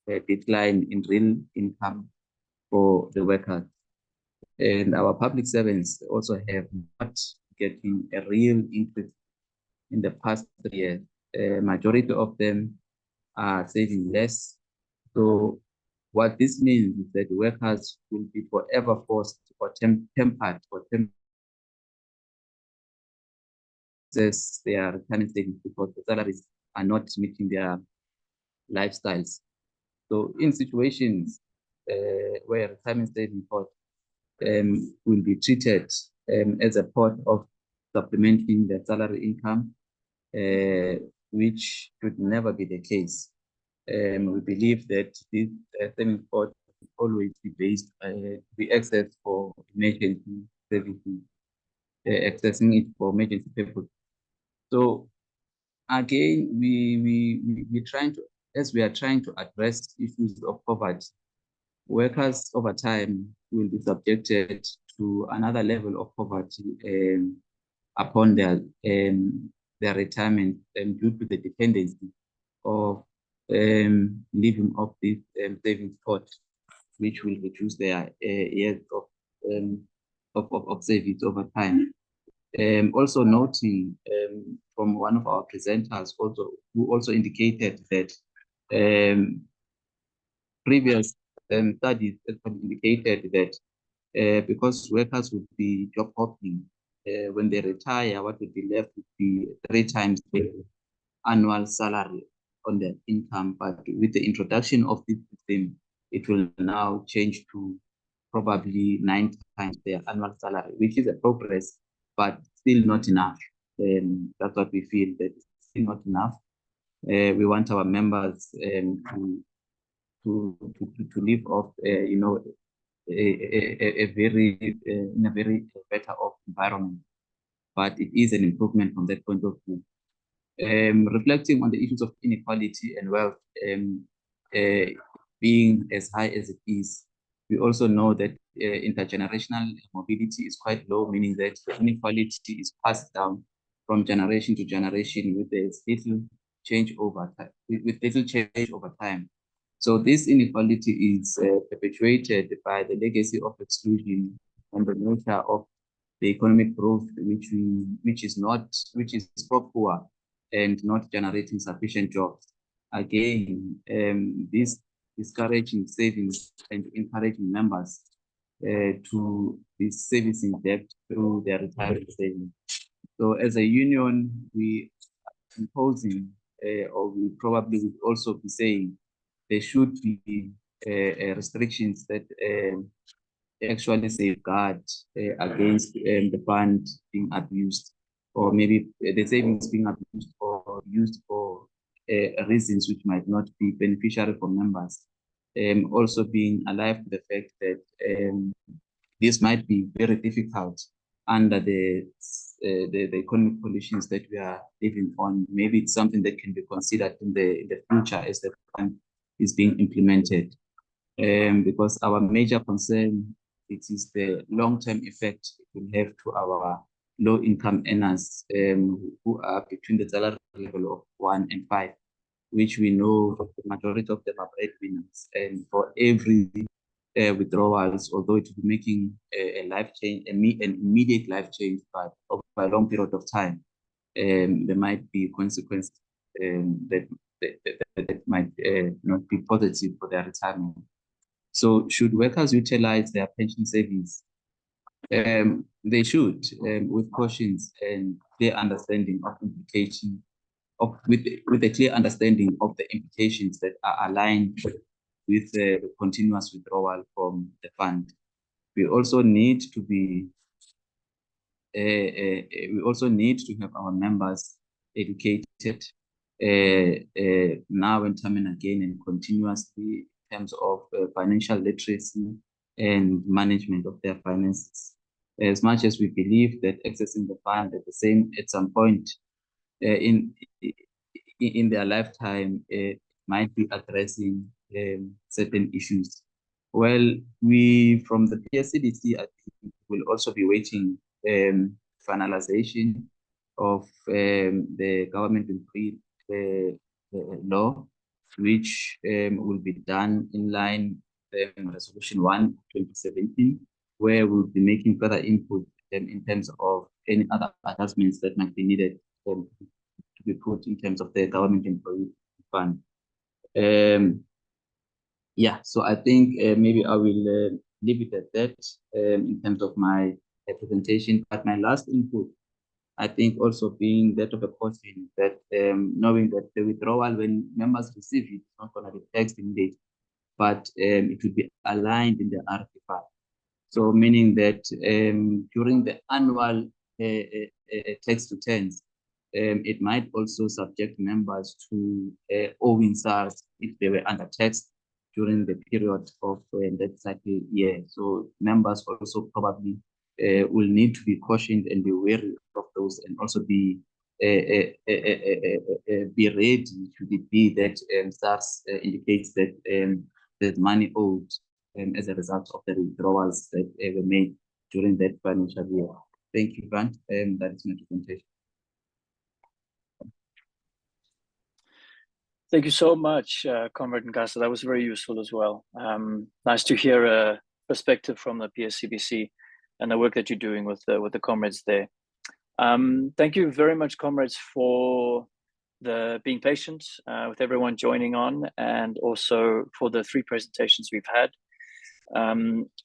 to a decline in real income for the workers. And our public servants also have not getting a real increase in the past 3 years. Majority of them are saving less. So what this means is that workers will be forever forced or tempered or access their retirement savings because the salaries are not meeting their lifestyles. So in situations where retirement savings pot will be treated as a pot of supplementing their salary income, which should never be the case. We believe that this savings pot always be based, be accessed for emergency services, accessing it for emergency purposes. So again, we trying to, as we are trying to address issues of poverty, workers over time will be subjected to another level of poverty upon their retirement due to the dependency of living off this savings pot, which will reduce their years of savings over time. Also noting from one of our presenters who also indicated that previous studies indicated that because workers would be job hopping, when they retire, what would be left would be 3 times the annual salary on their income. But with the introduction of this system, it will now change to probably 9 times their annual salary, which is a progress, but still not enough. That's what we feel, that it's still not enough. We want our members to live off, a very in a very better off environment. But it is an improvement from that point of view. Reflecting on the issues of inequality and wealth being as high as it is, we also know that intergenerational mobility is quite low, meaning that the inequality is passed down from generation to generation with little change over time. With little change over time. So this inequality is perpetuated by the legacy of exclusion and the nature of the economic growth, which is poor and not generating sufficient jobs. Again, this discouraging savings and encouraging members to be servicing debt through their retirement savings. So as a union, we are imposing, or we probably would also be saying, there should be restrictions that actually safeguard against the fund being abused, or maybe the savings being abused or used for reasons which might not be beneficial for members. Also being alive to the fact that this might be very difficult under the economic conditions that we are living on. Maybe it's something that can be considered in the future as the fund is being implemented. Because our major concern, it is the long-term effect it will have to our low-income earners who are between the salary level of 1 and 5, which we know the majority of them are breadwinners. And for every withdrawals, although it will be making a life change, an immediate life change, but over a long period of time, there might be consequences that might not be positive for their retirement. So should workers utilize their pension savings? They should, with cautions and clear understanding of implications, with a clear understanding of the implications that are aligned with the continuous withdrawal from the fund. We also need to be, we also need to have our members educated now and time and again and continuously in terms of financial literacy and management of their finances. As much as we believe that accessing the fund at some point in their lifetime might be addressing certain issues. Well, we from the PSCBC, I think, will also be waiting finalization of the government law, which will be done in line with Resolution 1, 2017, where we'll be making further input in terms of any other adjustments that might be needed to be put in terms of the government employee fund. Yeah, so I think maybe I will leave it at that in terms of my presentation. But my last input, I think, also being that of a caution that knowing that the withdrawal, when members receive it, it's not going to be taxed immediately, but it will be aligned in the RFI. So meaning that during the annual tax returns, it might also subject members to owing SARS if they were undertaxed during the period of that cycle year. So members also probably will need to be cautioned and be wary of those, and also be ready to the be that SARS indicates that there's money owed as a result of the withdrawals that were made during that financial year. Thank you, Grant. That is my presentation. Thank you so much, Comrade Nkasa. That was very useful as well. Nice to hear a perspective from the PSCBC and the work that you're doing with the comrades there. Thank you very much, comrades, for being patient with everyone joining on, and also for the 3 presentations we've had.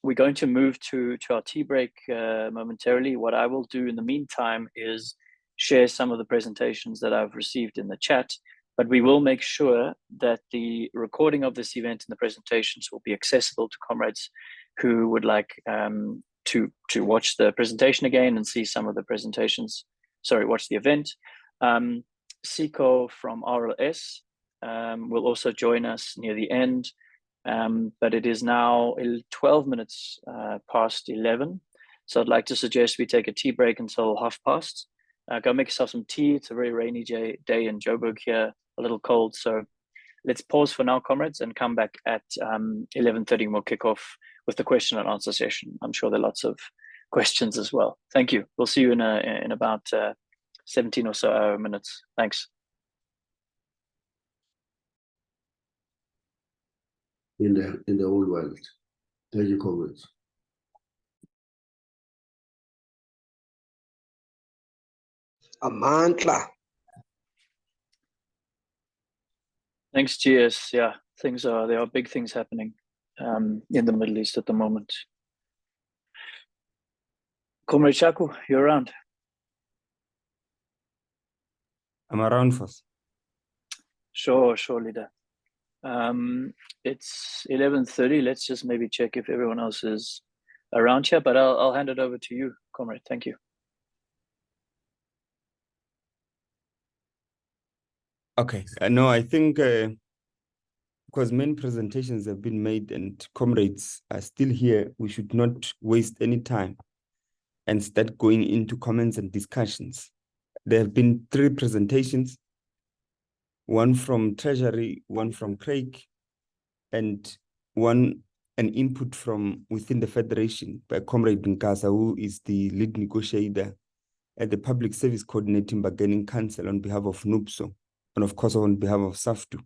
We're going to move to our tea break momentarily. What I will do in the meantime is share some of the presentations that I've received in the chat, but we will make sure that the recording of this event and the presentations will be accessible to comrades who would like to watch the presentation again and see some of the presentations, watch the event. Siko from RLS will also join us near the end, but it is now 12 minutes past 11. So I'd like to suggest we take a tea break until past. Go make yourself some tea. It's a very rainy day in Joburg here, a little cold. So let's pause for now, comrades, and come back at 11:30. We'll kick off with the question and answer session. I'm sure there are lots of questions as well. Thank you. We'll see you in about 17 or so minutes. Thanks. In the whole world. Thank you, comrades. Amantla. Thanks, GS. Yeah, there are big things happening in the Middle East at the moment. Comrade Shaku, you're around. I'm around first. Sure, leader. It's 11:30. Let's just maybe check if everyone else is around here, but I'll hand it over to you, comrade. Thank you. Okay. No, I think because many presentations have been made and comrades are still here, we should not waste any time and start going into comments and discussions. There have been 3 presentations, one from Treasury, one from Craig, and an input from within the Federation by Comrade Nkasa, who is the lead negotiator at the Public Service Coordinating Bargaining Council on behalf of NUPSAW, and of course on behalf of SAFTU.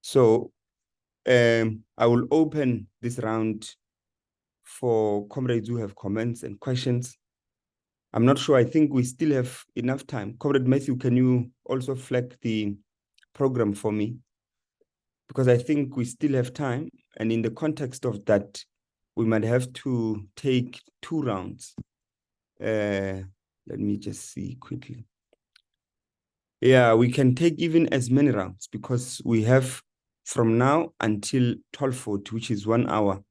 So I will open this round for comrades who have comments and questions. I'm not sure. I think we still have enough time. Comrade Matthew, can you also flag the program for me? Because I think we still have time. And in the context of that, we might have to take 2 rounds. Let me just see quickly. Yeah, we can take even as many rounds because we have from now until 12:40, which is 1 hour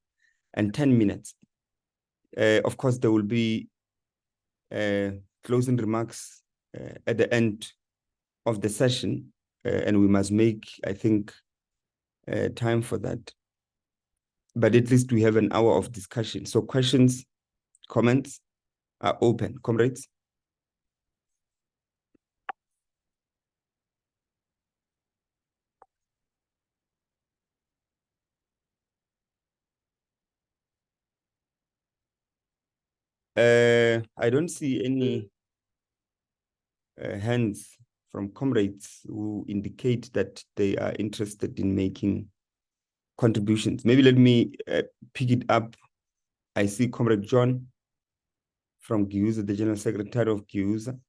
and 10 minutes. Of course, there will be closing remarks at the end of the session, and we must make, I think, time for that. But at least we have an hour of discussion. So questions, comments are open. Comrades? I don't see any hands from comrades who indicate that they are interested in making contributions. Maybe let me pick it up. I see Comrade John from GIUSA, the General Secretary of GIUSA.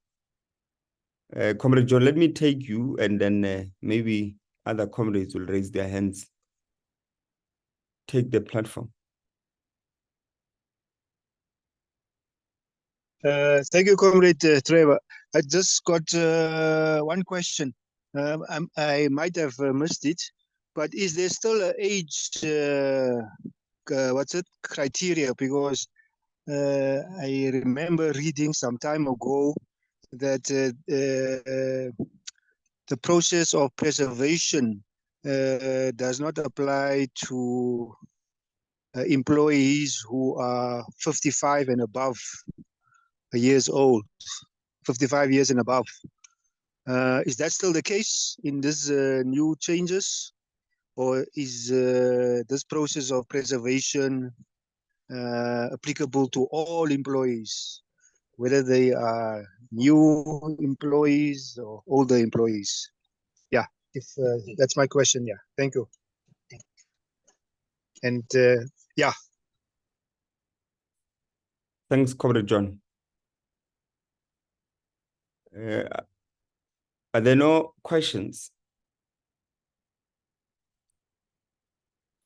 Comrade John, let me take you, and then maybe other comrades will raise their hands. Take the platform. Thank you, Comrade Trevor. I just got one question. I might have missed it, but is there still an age, criteria? Because I remember reading some time ago that the process of preservation does not apply to employees who are 55 and above years old, 55 years and above. Is that still the case in this new changes, or is this process of preservation applicable to all employees, whether they are new employees or older employees? Yeah, if that's my question. Yeah, thank you. And yeah. Thanks, Comrade John. Are there no questions?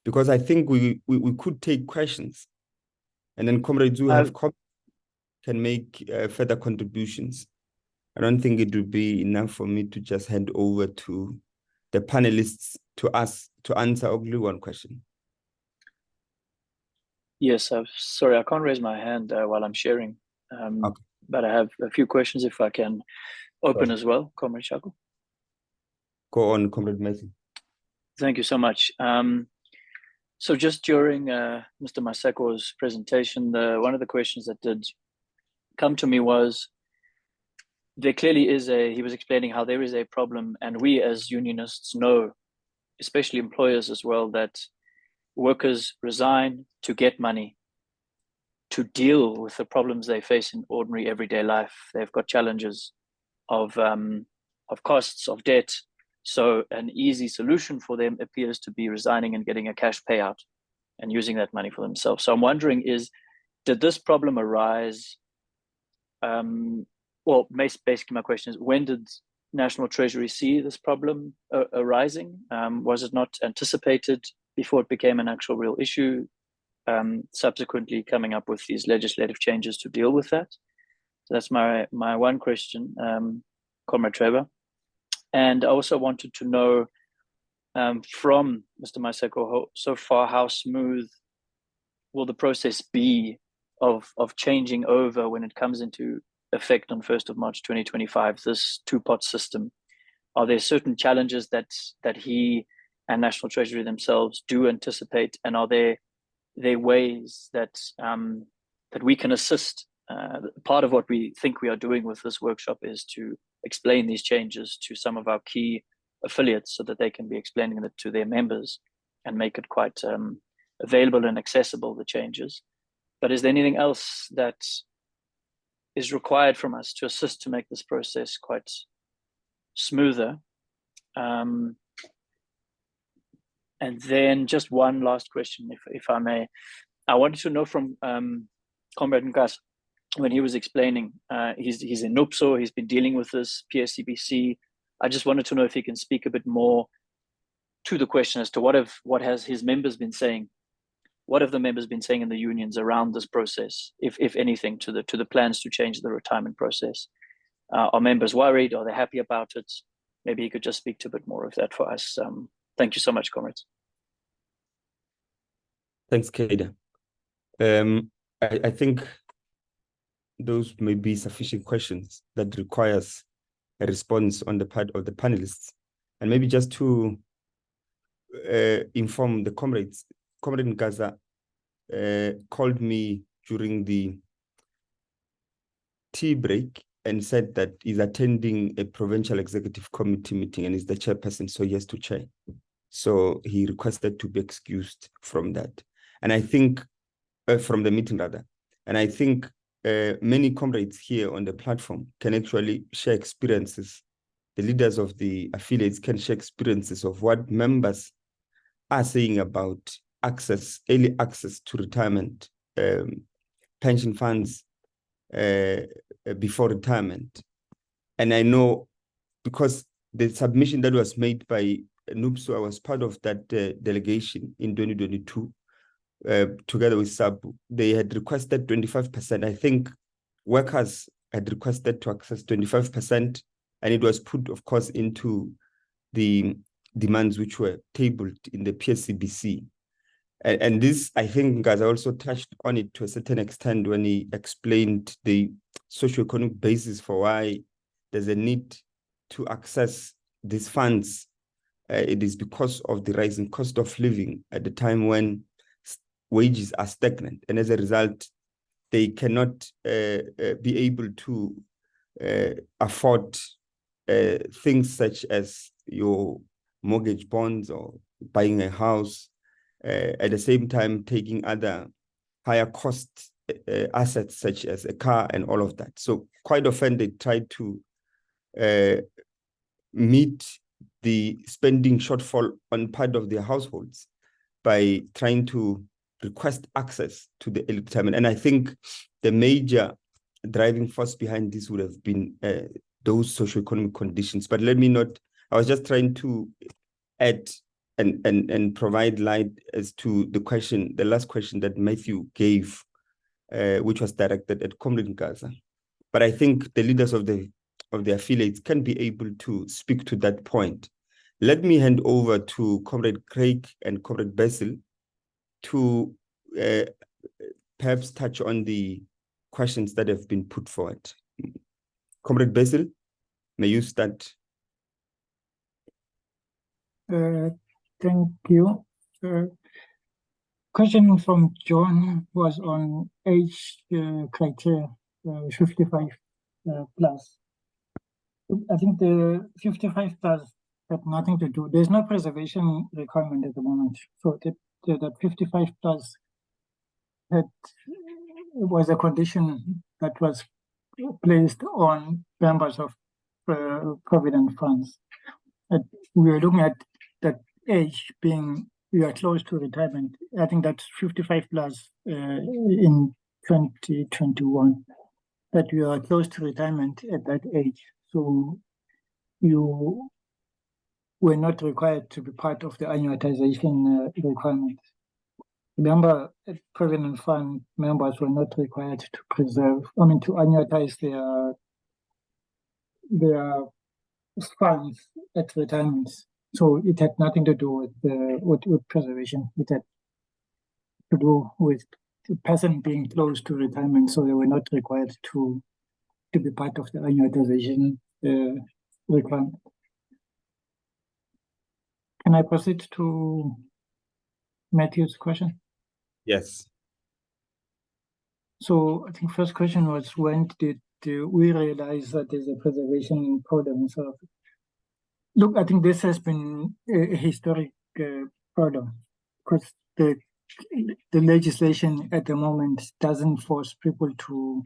Because I think we could take questions, and then comrades who have can make further contributions. I don't think it would be enough for me to just hand over to the panelists to answer only one question. Yes, sorry, I can't raise my hand while I'm sharing, Okay. but I have a few questions if I can open as well, Comrade Shako. Go on, Comrade Messi. Thank you so much. So just during Mr. Maseko's presentation, one of the questions that did come to me was, there clearly is he was explaining how there is a problem, and we as unionists know, especially employers as well, that workers resign to get money, to deal with the problems they face in ordinary everyday life. They've got challenges of costs, of debt. So an easy solution for them appears to be resigning and getting a cash payout and using that money for themselves. So I'm wondering, did this problem arise? Well, basically my question is, when did National Treasury see this problem arising? Was it not anticipated before it became an actual real issue? Subsequently coming up with these legislative changes to deal with that? So that's my one question, Comrade Trevor. And I also wanted to know from Mr. Maseko, so far, how smooth will the process be of changing over when it comes into effect on 1st of March 2025, this two-pot system? Are there certain challenges that he and National Treasury themselves do anticipate, and are there ways that we can assist? Part of what we think we are doing with this workshop is to explain these changes to some of our key affiliates so that they can be explaining it to their members and make it quite available and accessible, the changes. But is there anything else that is required from us to assist to make this process quite smoother? And then just one last question, if I may. I wanted to know from Comrade Nkasa, when he was explaining, he's in NUPSAW, he's been dealing with this PSCBC. I just wanted to know if he can speak a bit more to the question as to what has his members been saying. What have the members been saying in the unions around this process, if anything, to the plans to change the retirement process? Are members worried? Are they happy about it? Maybe he could just speak to a bit more of that for us. Thank you so much, comrades. Thanks, Keda. I think those may be sufficient questions that requires a response on the part of the panelists. And maybe just to inform the comrades, Comrade Nkasa called me during the tea break and said that he's attending a provincial executive committee meeting and is the chairperson, so he has to chair. So he requested to be excused from that. And I think, from the meeting rather, and I think many comrades here on the platform can actually share experiences. The leaders of the affiliates can share experiences of what members are saying about early access to retirement, pension funds before retirement. And I know, because the submission that was made by NUPSAW, I was part of that delegation in 2022, together with SAFTU. They had requested 25%. I think workers had requested to access 25%, and it was put, of course, into the demands which were tabled in the PSCBC. And this, I think, Nkasa also touched on it to a certain extent when he explained the socioeconomic basis for why there's a need to access these funds it is because of the rising cost of living at the time when wages are stagnant. And as a result, they cannot be able to afford things such as your mortgage bonds or buying a house, at the same time taking other higher cost assets such as a car and all of that. So quite often they try to meet the spending shortfall on part of their households by trying to request access to the early retirement. And I think the major driving force behind this would have been those socioeconomic conditions. But let me not, I was just trying to add and provide light as to the question, the last question that Matthew gave, which was directed at Comrade Nkasa. But I think the leaders of the affiliates can be able to speak to that point. Let me hand over to Comrade Craig and Comrade Basil to perhaps touch on the questions that have been put forward. Comrade Basil, may you start? Thank you. Question from John was on age criteria, 55 plus. I think the 55 plus had nothing to do. There's no preservation requirement at the moment. So that 55 plus was a condition that was placed on members of provident funds. We are looking at that age being, we are close to retirement. I think that's 55 plus in 2021, that we are close to retirement at that age. So you were not required to be part of the annuitization requirement. Remember, provident fund members were not required to to annuitize their funds at retirement. So it had nothing to do with preservation. It had to do with the person being close to retirement, so they were not required to be part of the annuitization requirement. Can I proceed to Matthew's question? Yes. So I think first question was, when did we realize that there's a preservation problem? So look, I think this has been a historic problem, because the legislation at the moment doesn't force people to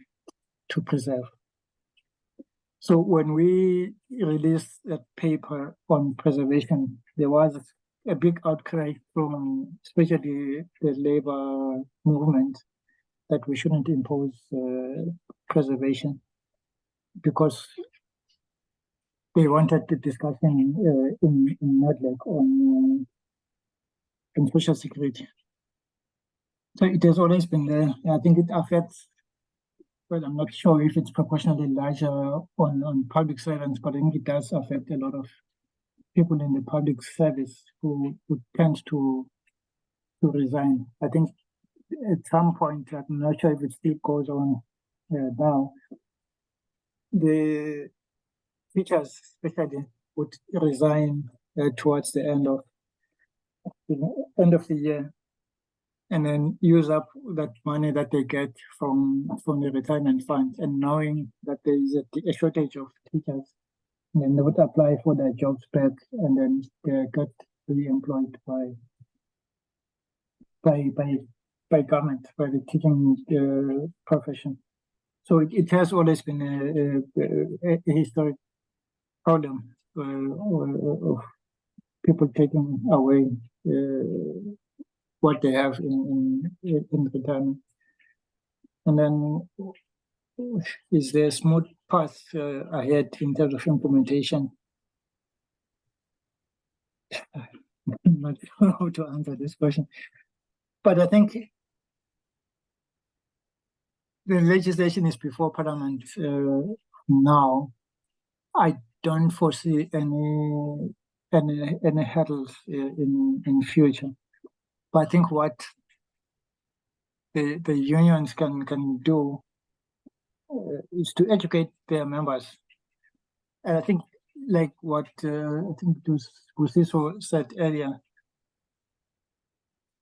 preserve. So when we released that paper on preservation, there was a big outcry from especially the labor movement that we shouldn't impose preservation, because they wanted the discussion in NADLEC on social security. So it has always been there. I think it affects, well, I'm not sure if it's proportionally larger on public servants, but I think it does affect a lot of people in the public service who tend to resign. I think at some point, I'm not sure if it still goes on now, the teachers especially would resign towards the end of the year, and then use up that money that they get from the retirement fund, and knowing that there is a shortage of teachers, and then they would apply for their jobs back, and then they get re-employed by government, by the teaching profession. So it has always been a historic problem of people taking away what they have in retirement. And then, is there a smooth path ahead in terms of implementation? I'm not sure how to answer this question, but I think the legislation is before Parliament now. I don't foresee any hurdles in future. But I think what the unions can do is to educate their members. And I think like what I think Sibusiso said earlier,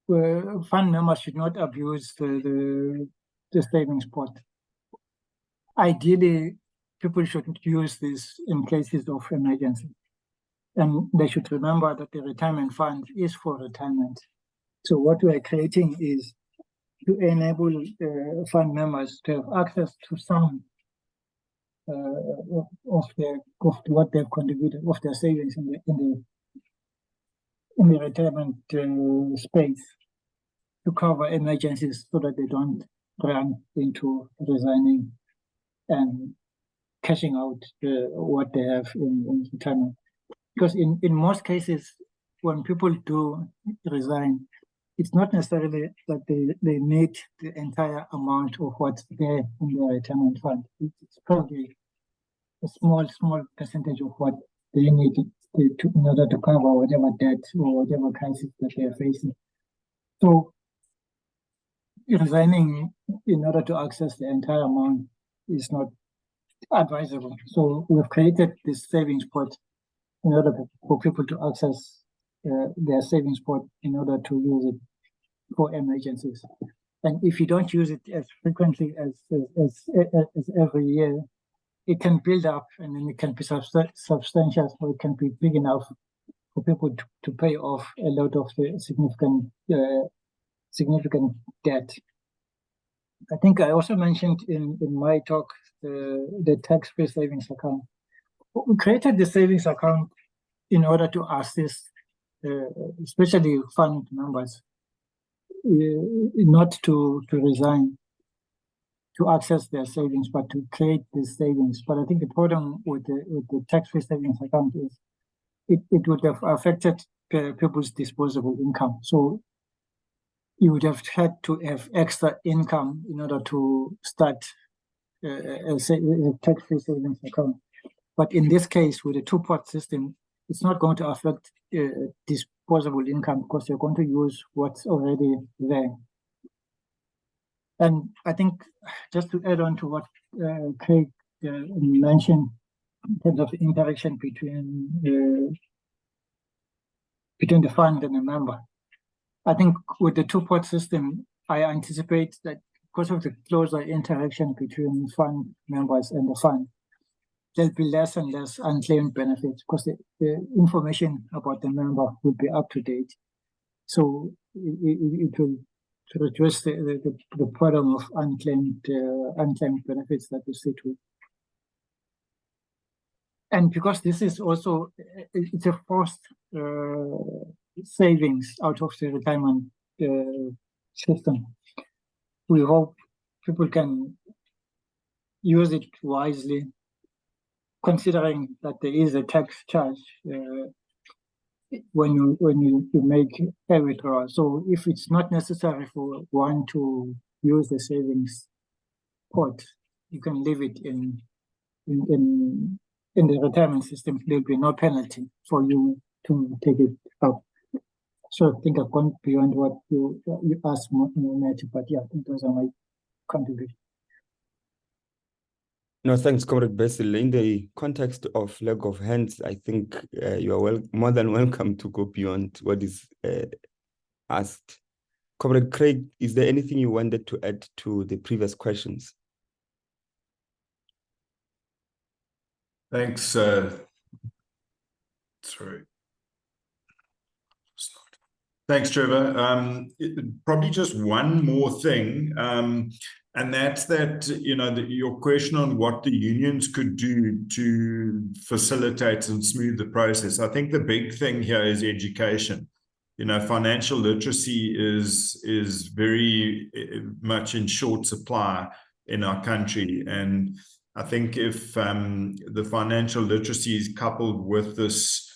where fund members should not abuse the savings pot. Ideally, people should use this in cases of emergency. And they should remember that the retirement fund is for retirement. So what we are creating is to enable fund members to have access to some of what they've contributed, of their savings in the retirement space, to cover emergencies so that they don't run into resigning and cashing out what they have in retirement. Because in most cases, when people do resign, it's not necessarily that they need the entire amount of what's there in their retirement fund. It's probably a small percentage of what they need in order to cover whatever debt or whatever crisis that they are facing. So resigning in order to access the entire amount is not advisable. So we've created this savings pot in order for people to access their savings pot in order to use it for emergencies. And if you don't use it as frequently as every year, it can build up, and then it can be substantial, or it can be big enough for people to pay off a lot of the significant debt. I think I also mentioned in my talk the tax-free savings account. We created the savings account in order to assist, especially fund members, not to resign, to access their savings, but to create these savings. But I think the problem with the tax-free savings account is it would have affected people's disposable income. So you would have had to have extra income in order to start a tax-free savings account. But in this case, with a two-pot system, it's not going to affect disposable income because you're going to use what's already there. And I think just to add on to what Craig mentioned in terms of the interaction between the fund and the member, I think with the two-pot system, I anticipate that because of the closer interaction between fund members and the fund, there'll be less and less unclaimed benefits because the information about the member will be up to date. So it will reduce the problem of unclaimed benefits that we sit with. And because this is also, it's a forced savings out of the retirement system, we hope people can use it wisely, considering that there is a tax charge when you make a withdrawal. So if it's not necessary for one to use the savings pot, you can leave it in the retirement system. There'll be no penalty for you to take it out. So I think I've gone beyond what you asked, Matthew, but yeah, I think those are my contributions. No, thanks, Comrade Basil. In the context of lack of hands, I think you are more than welcome to go beyond what is asked. Comrade Craig, is there anything you wanted to add to the previous questions? Thanks. Sorry. Thanks, Trevor. Probably just one more thing, and that's that, your question on what the unions could do to facilitate and smooth the process. I think the big thing here is education. Financial literacy is very much in short supply in our country, and I think if the financial literacy is coupled with this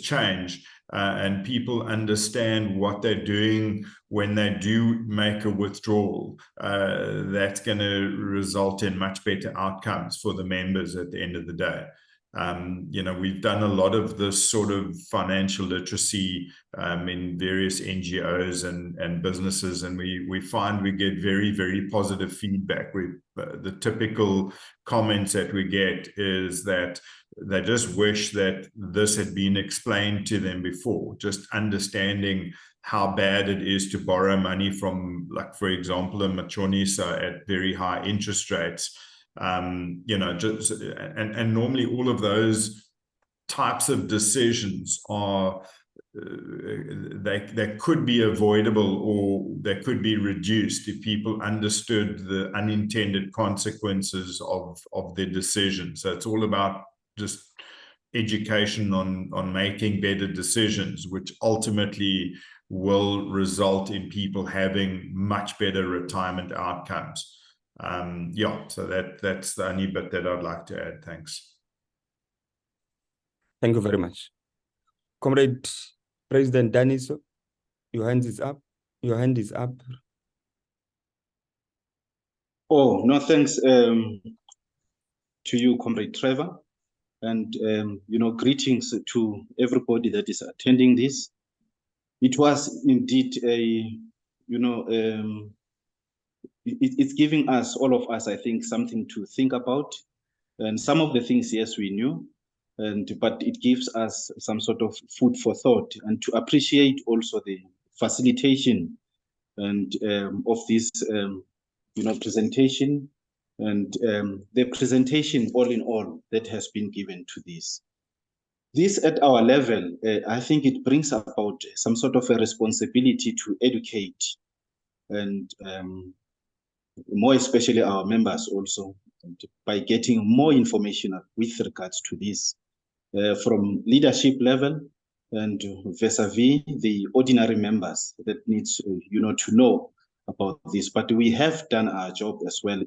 change, and people understand what they're doing when they do make a withdrawal, that's going to result in much better outcomes for the members at the end of the day. We've done a lot of this sort of financial literacy in various NGOs and businesses, and we find we get very, very positive feedback. The typical comments that we get is that they just wish that this had been explained to them before, just understanding how bad it is to borrow money from, like, for example, a machonisa at very high interest rates. And normally all of those types of decisions are, they could be avoidable, or they could be reduced if people understood the unintended consequences of their decisions. So it's all about just education on making better decisions, which ultimately will result in people having much better retirement outcomes. So that's the only bit that I'd like to add. Thanks. Thank you very much. Comrade President Daniso, your hand is up. Your hand is up. Oh, no, thanks to you, Comrade Trevor. And, greetings to everybody that is attending this. It was indeed it's giving us, all of us, I think, something to think about. And some of the things, yes, we knew, but it gives us some sort of food for thought, and to appreciate also the facilitation and of this, presentation, and the presentation all in all that has been given to this. This at our level, I think it brings about some sort of a responsibility to educate, and more especially our members also, by getting more information with regards to this from leadership level and vis-a-vis the ordinary members that needs to know about this. But we have done our job as well.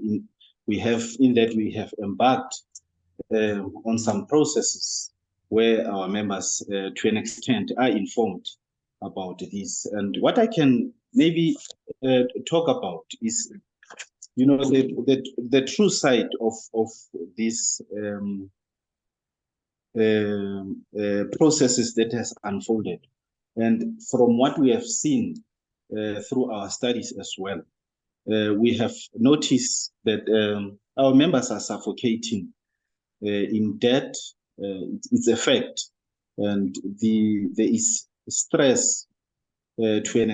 We have embarked on some processes where our members to an extent are informed about this. And what I can maybe talk about is the true side of these processes that has unfolded. And from what we have seen through our studies as well, we have noticed that our members are suffocating in debt, its effect, and there is stress to an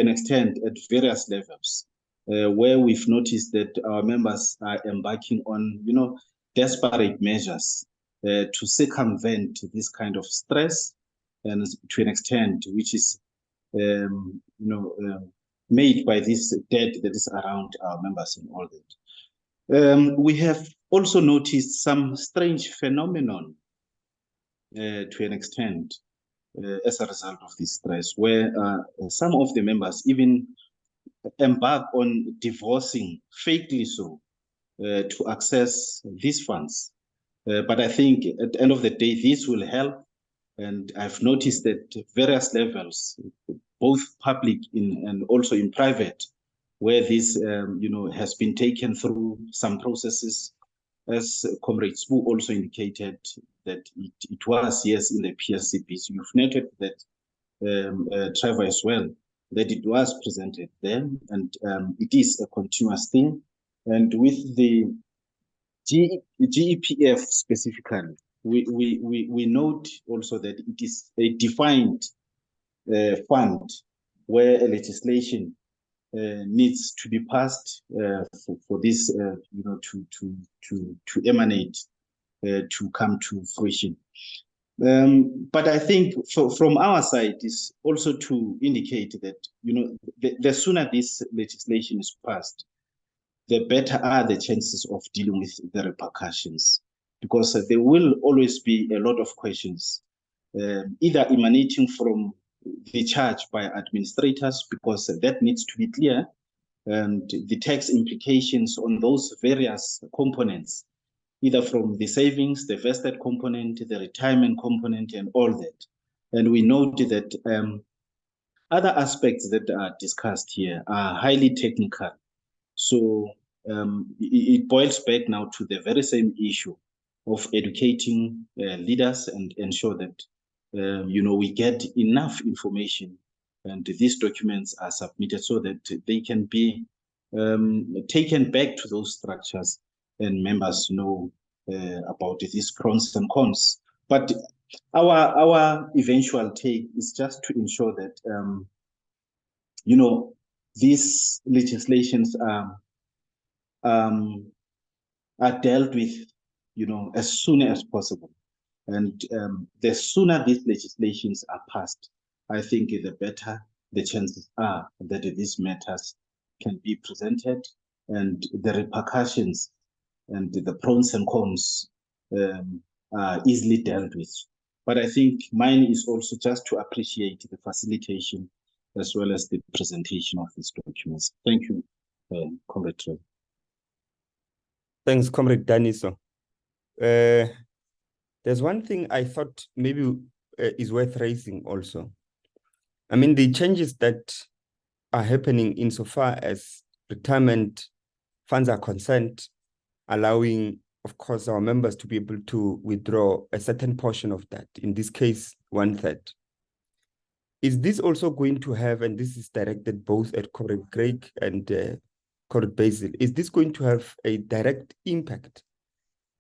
extent at various levels, where we've noticed that our members are embarking on, desperate measures to circumvent this kind of stress, and to an extent which is, made by this debt that is around our members and all that. We have also noticed some strange phenomenon to an extent as a result of this stress, where some of the members even embark on divorcing, fakely so, to access these funds. But I think at the end of the day, this will help. And I've noticed that various levels, both public and also in private, where this has been taken through some processes, as Comrade Sibu also indicated that it was, yes, in the PSCBC. You've noted that, Trevor, as well, that it was presented there, and it is a continuous thing. And with the GEPF specifically, we note also that it is a defined fund where a legislation needs to be passed for this, to emanate, to come to fruition. But I think from our side is also to indicate that, the sooner this legislation is passed, the better are the chances of dealing with the repercussions, because there will always be a lot of questions, either emanating from the charge by administrators, because that needs to be clear, and the tax implications on those various components, either from the savings, the vested component, the retirement component, and all that. And we note that other aspects that are discussed here are highly technical. So it boils back now to the very same issue of educating leaders and ensure that we get enough information and these documents are submitted so that they can be taken back to those structures and members know about these pros and cons. But our eventual take is just to ensure that these legislations are dealt with as soon as possible. And the sooner these legislations are passed, I think the better the chances are that these matters can be presented and the repercussions and the pros and cons are easily dealt with. But I think mine is also just to appreciate the facilitation as well as the presentation of these documents. Thank you, Comrade Treasury. Thanks, Comrade Daniso. There's one thing I thought maybe is worth raising also. I mean, the changes that are happening insofar as retirement funds are concerned, allowing, of course, our members to be able to withdraw a certain portion of that, in this case, 1/3. Is this also going to have, and this is directed both at Comrade Craig and Comrade Basil, is this going to have a direct impact?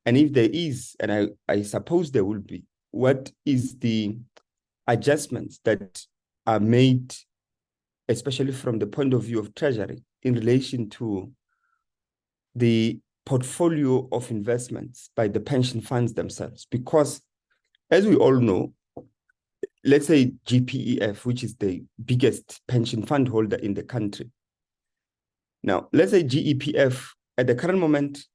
And if there is, and I suppose there will be, what is the adjustments that are made, especially from the point of view of Treasury, in relation to the portfolio of investments by the pension funds themselves? Because as we all know, let's say GPEF, which is the biggest pension fund holder in the country. Now, let's say GEPF, at the current moment,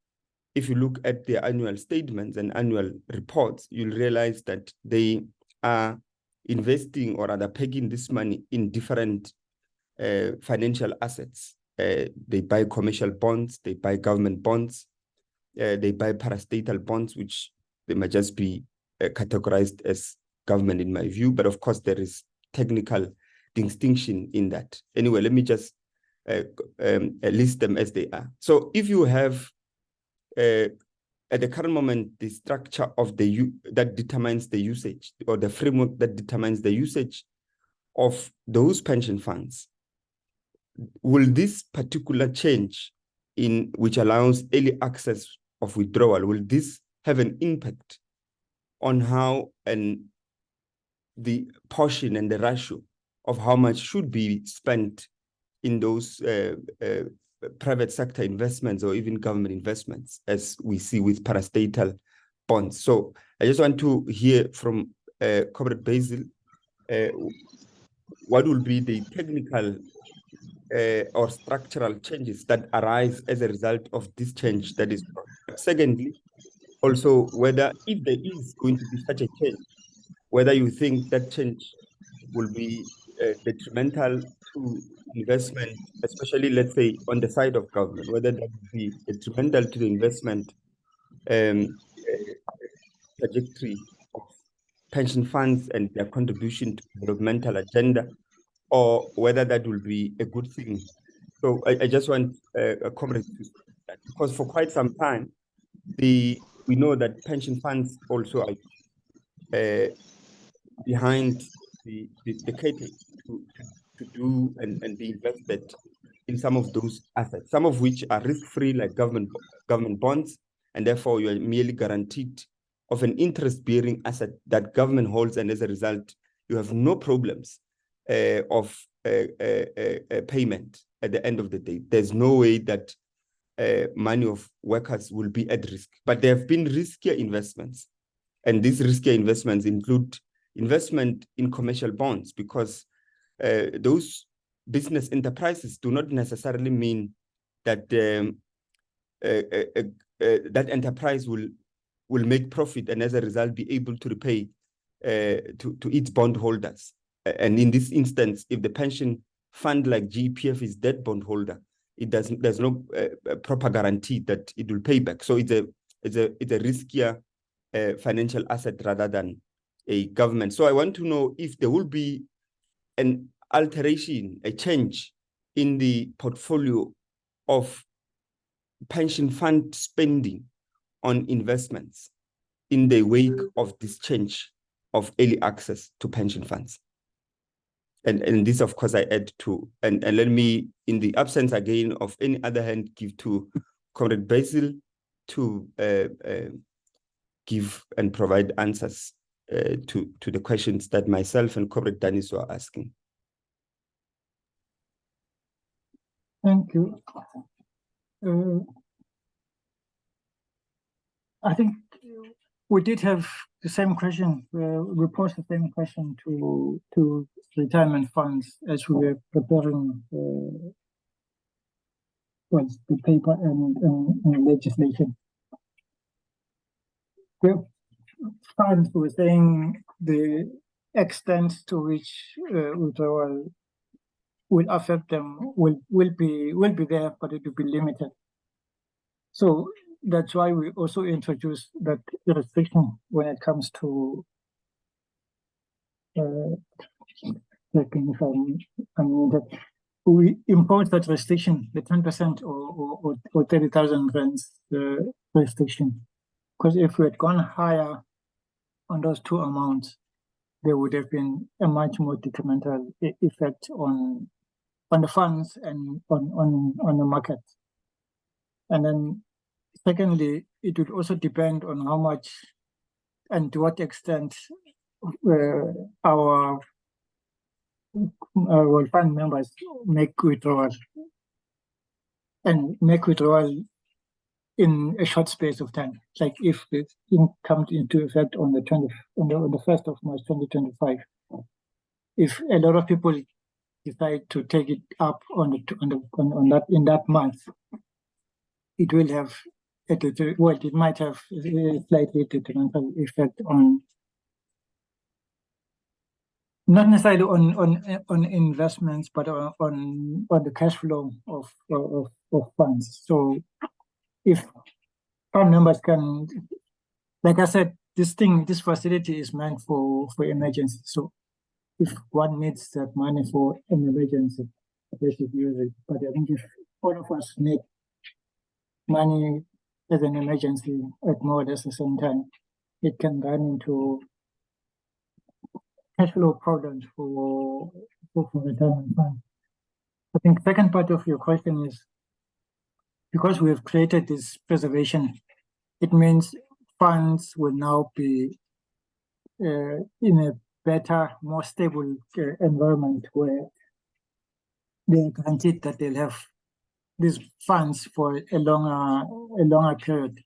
if you look at their annual statements and annual reports, you'll realize that they are investing or rather pegging this money in different financial assets. They buy commercial bonds, they buy government bonds, they buy parastatal bonds, which they might just be categorized as government in my view, but of course there is technical distinction in that. Anyway, let me just list them as they are. So if you have at the current moment the structure of that determines the usage, or the framework that determines the usage of those pension funds, will this particular change in which allows early access of withdrawal, will this have an impact on how the portion and the ratio of how much should be spent in those private sector investments or even government investments, as we see with parastatal bonds? So I just want to hear from Comrade Basil, what will be the technical or structural changes that arise as a result of this change that is brought. Secondly, also whether, if there is going to be such a change, whether you think that change will be detrimental to investment, especially, let's say, on the side of government, whether that would be detrimental to the investment trajectory of pension funds and their contribution to the developmental agenda, or whether that will be a good thing. So I just want a comment to that, because for quite some time, we know that pension funds also are behind the curtain to do and be invested in some of those assets, some of which are risk-free, like government bonds, and therefore you are merely guaranteed of an interest-bearing asset that government holds, and as a result, you have no problems of payment at the end of the day. There's no way that money of workers will be at risk. But there have been riskier investments, and these riskier investments include investment in commercial bonds, because those business enterprises do not necessarily mean that that enterprise will make profit and as a result be able to repay to its bondholders. And in this instance, if the pension fund like GEPF is debt bondholder, there's no proper guarantee that it will pay back. So it's a riskier financial asset rather than a government. So I want to know if there will be an alteration, a change in the portfolio of pension fund spending on investments, in the wake of this change of early access to pension funds. And this, of course, I add to, and let me, in the absence again of any other hand, give to Comrade Basil to give and provide answers to the questions that myself and Comrade Danis were asking. Thank you. I think we did have the same question. We posed the same question to retirement funds as we were preparing the paper and legislation. The funds were saying the extent to which withdrawal will affect them will be there, but it will be limited. So that's why we also introduced that restriction when it comes to we impose that restriction, the 10% or 30,000 rands restriction, because if we had gone higher on those two amounts, there would have been a much more detrimental effect on the funds and on the market. And then secondly, it would also depend on how much and to what extent our fund members make withdrawal in a short space of time. Like if it comes into effect on the 1st of March 2025, if a lot of people decide to take it up on that month, it will have it might have a slightly detrimental effect on, not necessarily on investments, but on the cash flow of funds. So if fund members can, like I said, this facility is meant for emergency. So if one needs that money for an emergency, they should use it. But I think if all of us need money as an emergency at more or less the same time, it can run into cash flow problems for retirement funds. I think second part of your question is, because we have created this preservation, it means funds will now be in a better, more stable environment where they are guaranteed that they'll have these funds for a longer period.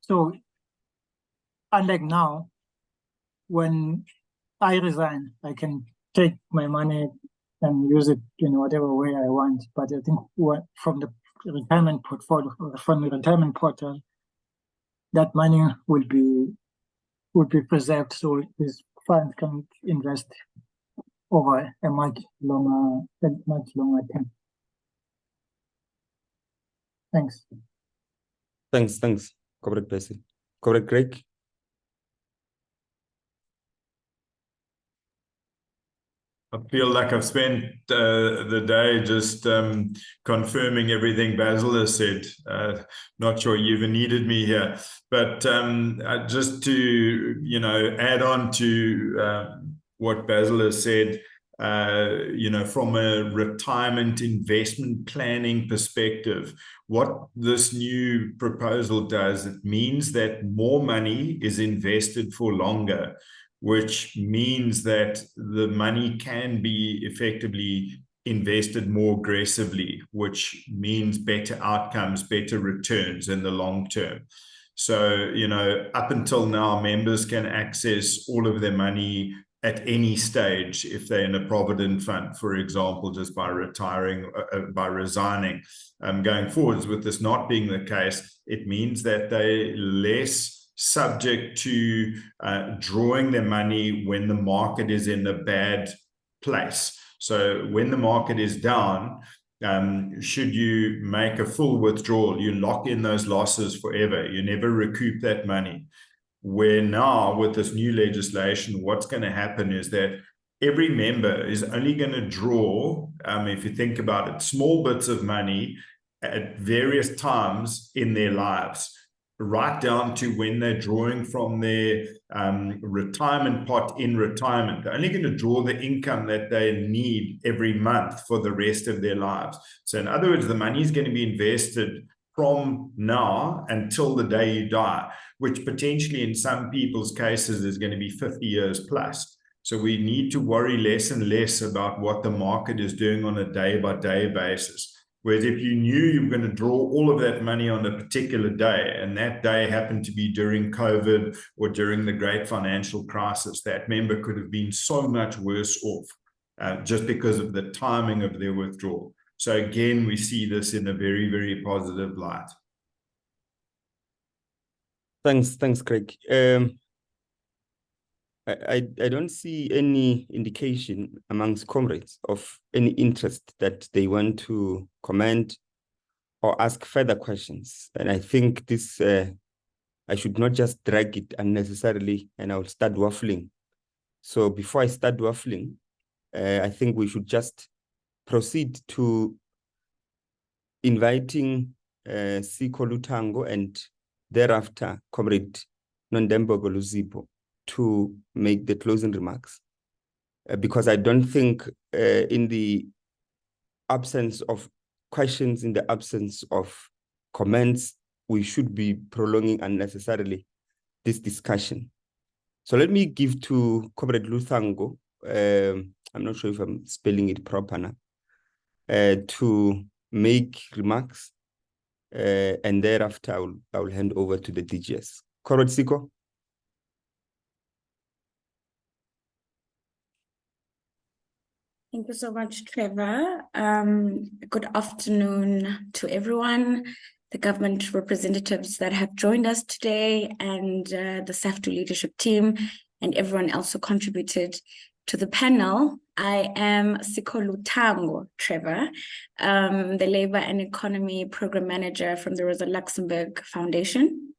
So unlike now, when I resign, I can take my money and use it in whatever way I want. But I think from the retirement portfolio, from the retirement portal, that money will be preserved, so these funds can invest over a much longer term. Thanks. Thanks, Comrade Basil. Comrade Greg. I feel like I've spent the day just confirming everything Basil has said. Not sure you even needed me here, but just to add on to what Basil has said. From a retirement investment planning perspective, what this new proposal does, it means that more money is invested for longer, which means that the money can be effectively invested more aggressively, which means better outcomes, better returns in the long term. So, up until now, members can access all of their money at any stage if they're in a provident fund, for example, just by resigning. Going forwards, with this not being the case, it means that they're less subject to drawing their money when the market is in a bad place. So when the market is down, should you make a full withdrawal, you lock in those losses forever. You never recoup that money. Where now, with this new legislation, what's going to happen is that every member is only going to draw, if you think about it, small bits of money at various times in their lives. right down to when they're drawing from their retirement pot in retirement. They're only going to draw the income that they need every month for the rest of their lives. So in other words, the money is going to be invested from now until the day you die, which potentially in some people's cases is going to be 50 years plus. So we need to worry less and less about what the market is doing on a day-by-day basis. Whereas if you knew you were going to draw all of that money on a particular day, and that day happened to be during COVID or during the great financial crisis, that member could have been so much worse off just because of the timing of their withdrawal. So again, we see this in a very, very positive light. Thanks, Craig. I don't see any indication amongst comrades of any interest that they want to comment or ask further questions. And I think this, I should not just drag it unnecessarily and I'll start waffling. So before I start waffling, I think we should just proceed to inviting Siko Lutango and thereafter Comrade Nondembo Luzipo to make the closing remarks, because I don't think in the absence of questions, in the absence of comments, we should be prolonging unnecessarily this discussion. So let me give to Comrade Lutango, I'm not sure if I'm spelling it proper now, to make remarks, and thereafter I will hand over to the DGS. Comrade Siko. Thank you so much, Trevor. Good afternoon to everyone, the government representatives that have joined us today, and the SAFTU leadership team, and everyone else who contributed to the panel. I am Siko Lutango, Trevor, the Labor and Economy Program Manager from the Rosa Luxemburg Foundation.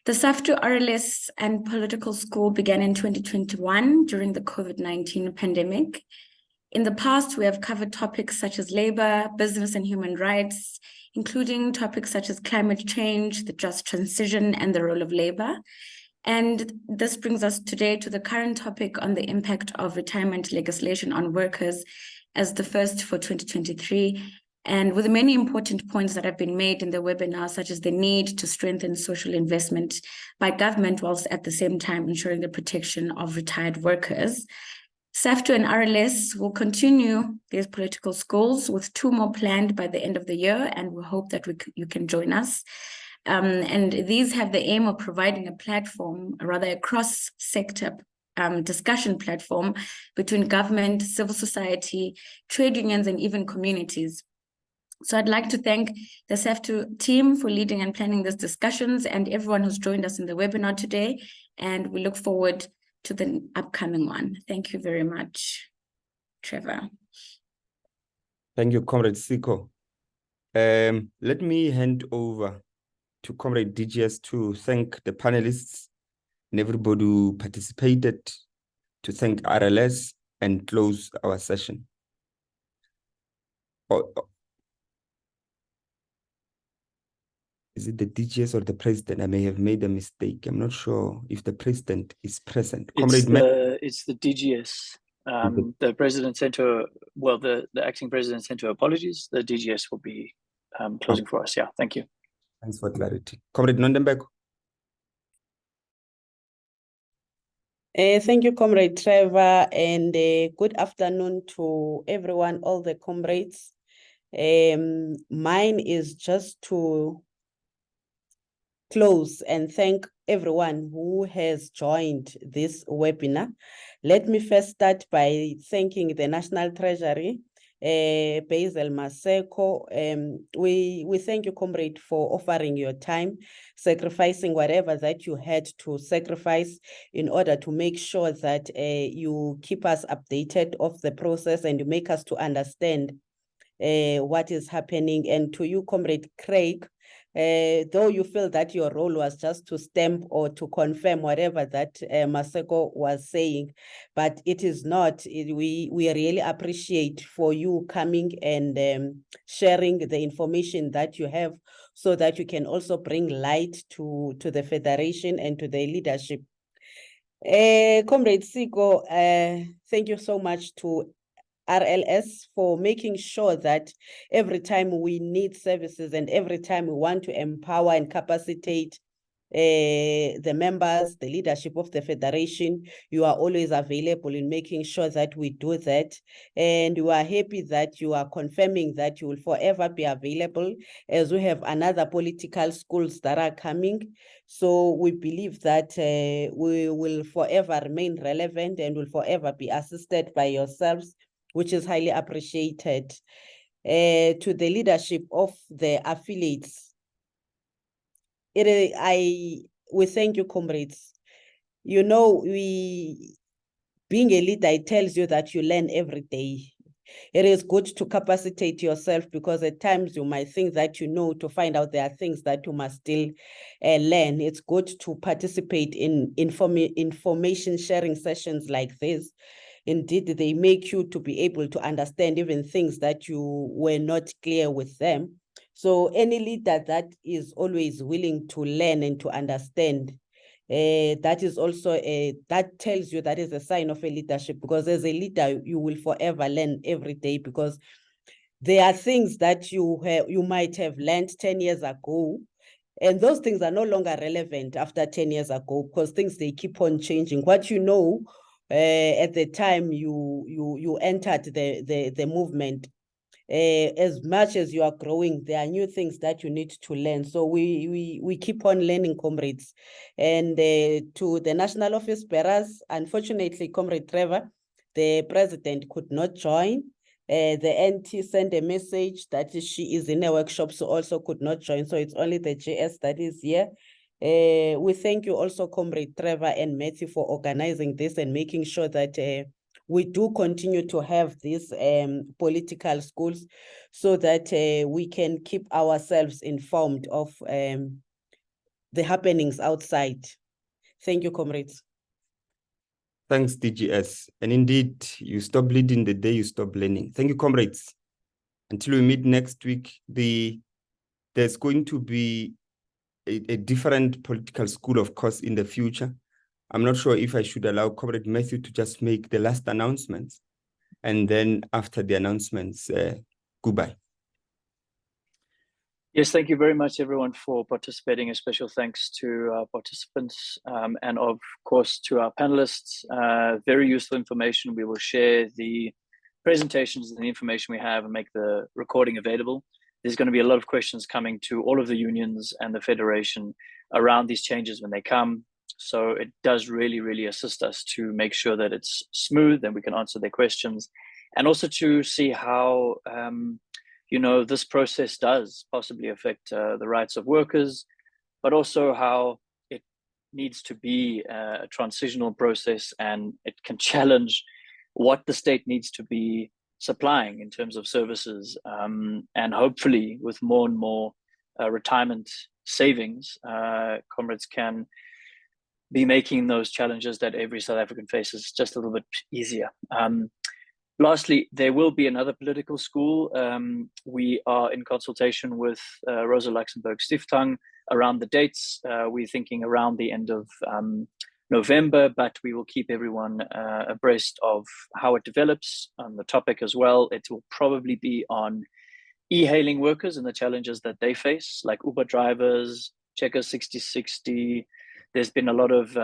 The SAFTU RLS and Political School began in 2021 during the COVID-19 pandemic. In the past, we have covered topics such as labor, business, and human rights, including topics such as climate change, the just transition, and the role of labor. And this brings us today to the current topic on the impact of retirement legislation on workers as the first for 2023, and with many important points that have been made in the webinar, such as the need to strengthen social investment by government whilst at the same time ensuring the protection of retired workers. SAFTU and RLS will continue these political schools with 2 more planned by the end of the year, and we hope that you can join us. And these have the aim of providing a platform, rather a cross-sector discussion platform between government, civil society, trade unions, and even communities. So I'd like to thank the SAFTU team for leading and planning these discussions, and everyone who's joined us in the webinar today, and we look forward to the upcoming one. Thank you very much, Trevor. Thank you, Comrade Siko. Let me hand over to Comrade DGS to thank the panelists and everybody who participated, to thank RLS and close our session. Is it the DGS or the president? I may have made a mistake. I'm not sure if the president is present. It's the DGS. The president sent her, well, the acting president sent her apologies. The DGS will be closing for us. Yeah, thank you. Thanks for clarity. Comrade Nondembo. Thank you, Comrade Trevor, and good afternoon to everyone, all the comrades. Mine is just to close and thank everyone who has joined this webinar. Let me first start by thanking the National Treasury, Basil, Maseko. We thank you, comrade, for offering your time, sacrificing whatever that you had to sacrifice in order to make sure that you keep us updated of the process and you make us to understand what is happening. And to you, Comrade Craig, though you feel that your role was just to stamp or to confirm whatever that Maseko was saying, but it is not. We really appreciate for you coming and sharing the information that you have, so that you can also bring light to the Federation and to the leadership. Comrade Siko, thank you so much to RLS for making sure that every time we need services and every time we want to empower and capacitate the members, the leadership of the Federation, you are always available in making sure that we do that. And we are happy that you are confirming that you will forever be available, as we have another political schools that are coming. So we believe that we will forever remain relevant and will forever be assisted by yourselves, which is highly appreciated. To the leadership of the affiliates, we thank you, comrades. You know, being a leader, it tells you that you learn every day. It is good to capacitate yourself, because at times you might think that you know, to find out there are things that you must still learn. It's good to participate in information sharing sessions like this. Indeed, they make you to be able to understand even things that you were not clear with them. So any leader that is always willing to learn and to understand, that is also that tells you that is a sign of a leadership, because as a leader, you will forever learn every day, because there are things that you might have learned 10 years ago, and those things are no longer relevant after 10 years ago, because things, they keep on changing. What you know at the time you entered the movement, as much as you are growing, there are new things that you need to learn. So we keep on learning, comrades. And to the national office bearers, unfortunately, Comrade Trevor, the president, could not join. The NT sent a message that she is in a workshop, so also could not join. So it's only the JS that is here. We thank you also, Comrade Trevor and Matthew, for organizing this and making sure that we do continue to have these political schools, so that we can keep ourselves informed of the happenings outside. Thank you, comrades. Thanks, DGS. And indeed, you stop leading the day you stop learning. Thank you, comrades. Until we meet next week, there's going to be a different political school, of course, in the future. I'm not sure if I should allow Comrade Matthew to just make the last announcements. And then after the announcements, goodbye. Yes, thank you very much, everyone, for participating. A special thanks to our participants and, of course, to our panelists. Very useful information. We will share the presentations and the information we have and make the recording available. There's going to be a lot of questions coming to all of the unions and the Federation around these changes when they come. So it does really, really assist us to make sure that it's smooth and we can answer their questions, and also to see how this process does possibly affect the rights of workers, but also how it needs to be a transitional process, and it can challenge what the state needs to be supplying in terms of services. And hopefully with more and more retirement savings, comrades can be making those challenges that every South African faces just a little bit easier. Lastly, there will be another political school. We are in consultation with Rosa Luxemburg Stiftung around the dates. We're thinking around the end of November, but we will keep everyone abreast of how it develops on the topic as well. It will probably be on e-hailing workers and the challenges that they face, like Uber drivers, Checker 6060. There's been a lot of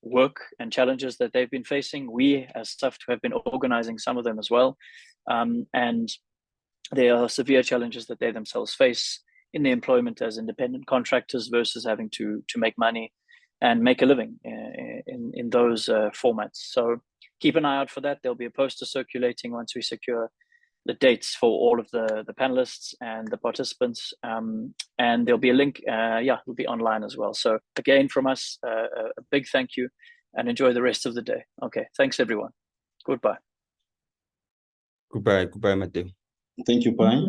work and challenges that they've been facing. We as SAFTU have been organizing some of them as well. And there are severe challenges that they themselves face in their employment as independent contractors versus having to make money and make a living in those formats. So keep an eye out for that. There'll be a poster circulating once we secure the dates for all of the panelists and the participants. And there'll be a link, it'll be online as well. So again, from us, a big thank you and enjoy the rest of the day. Okay, thanks everyone. Goodbye. Goodbye, Matthew. Thank you, bye.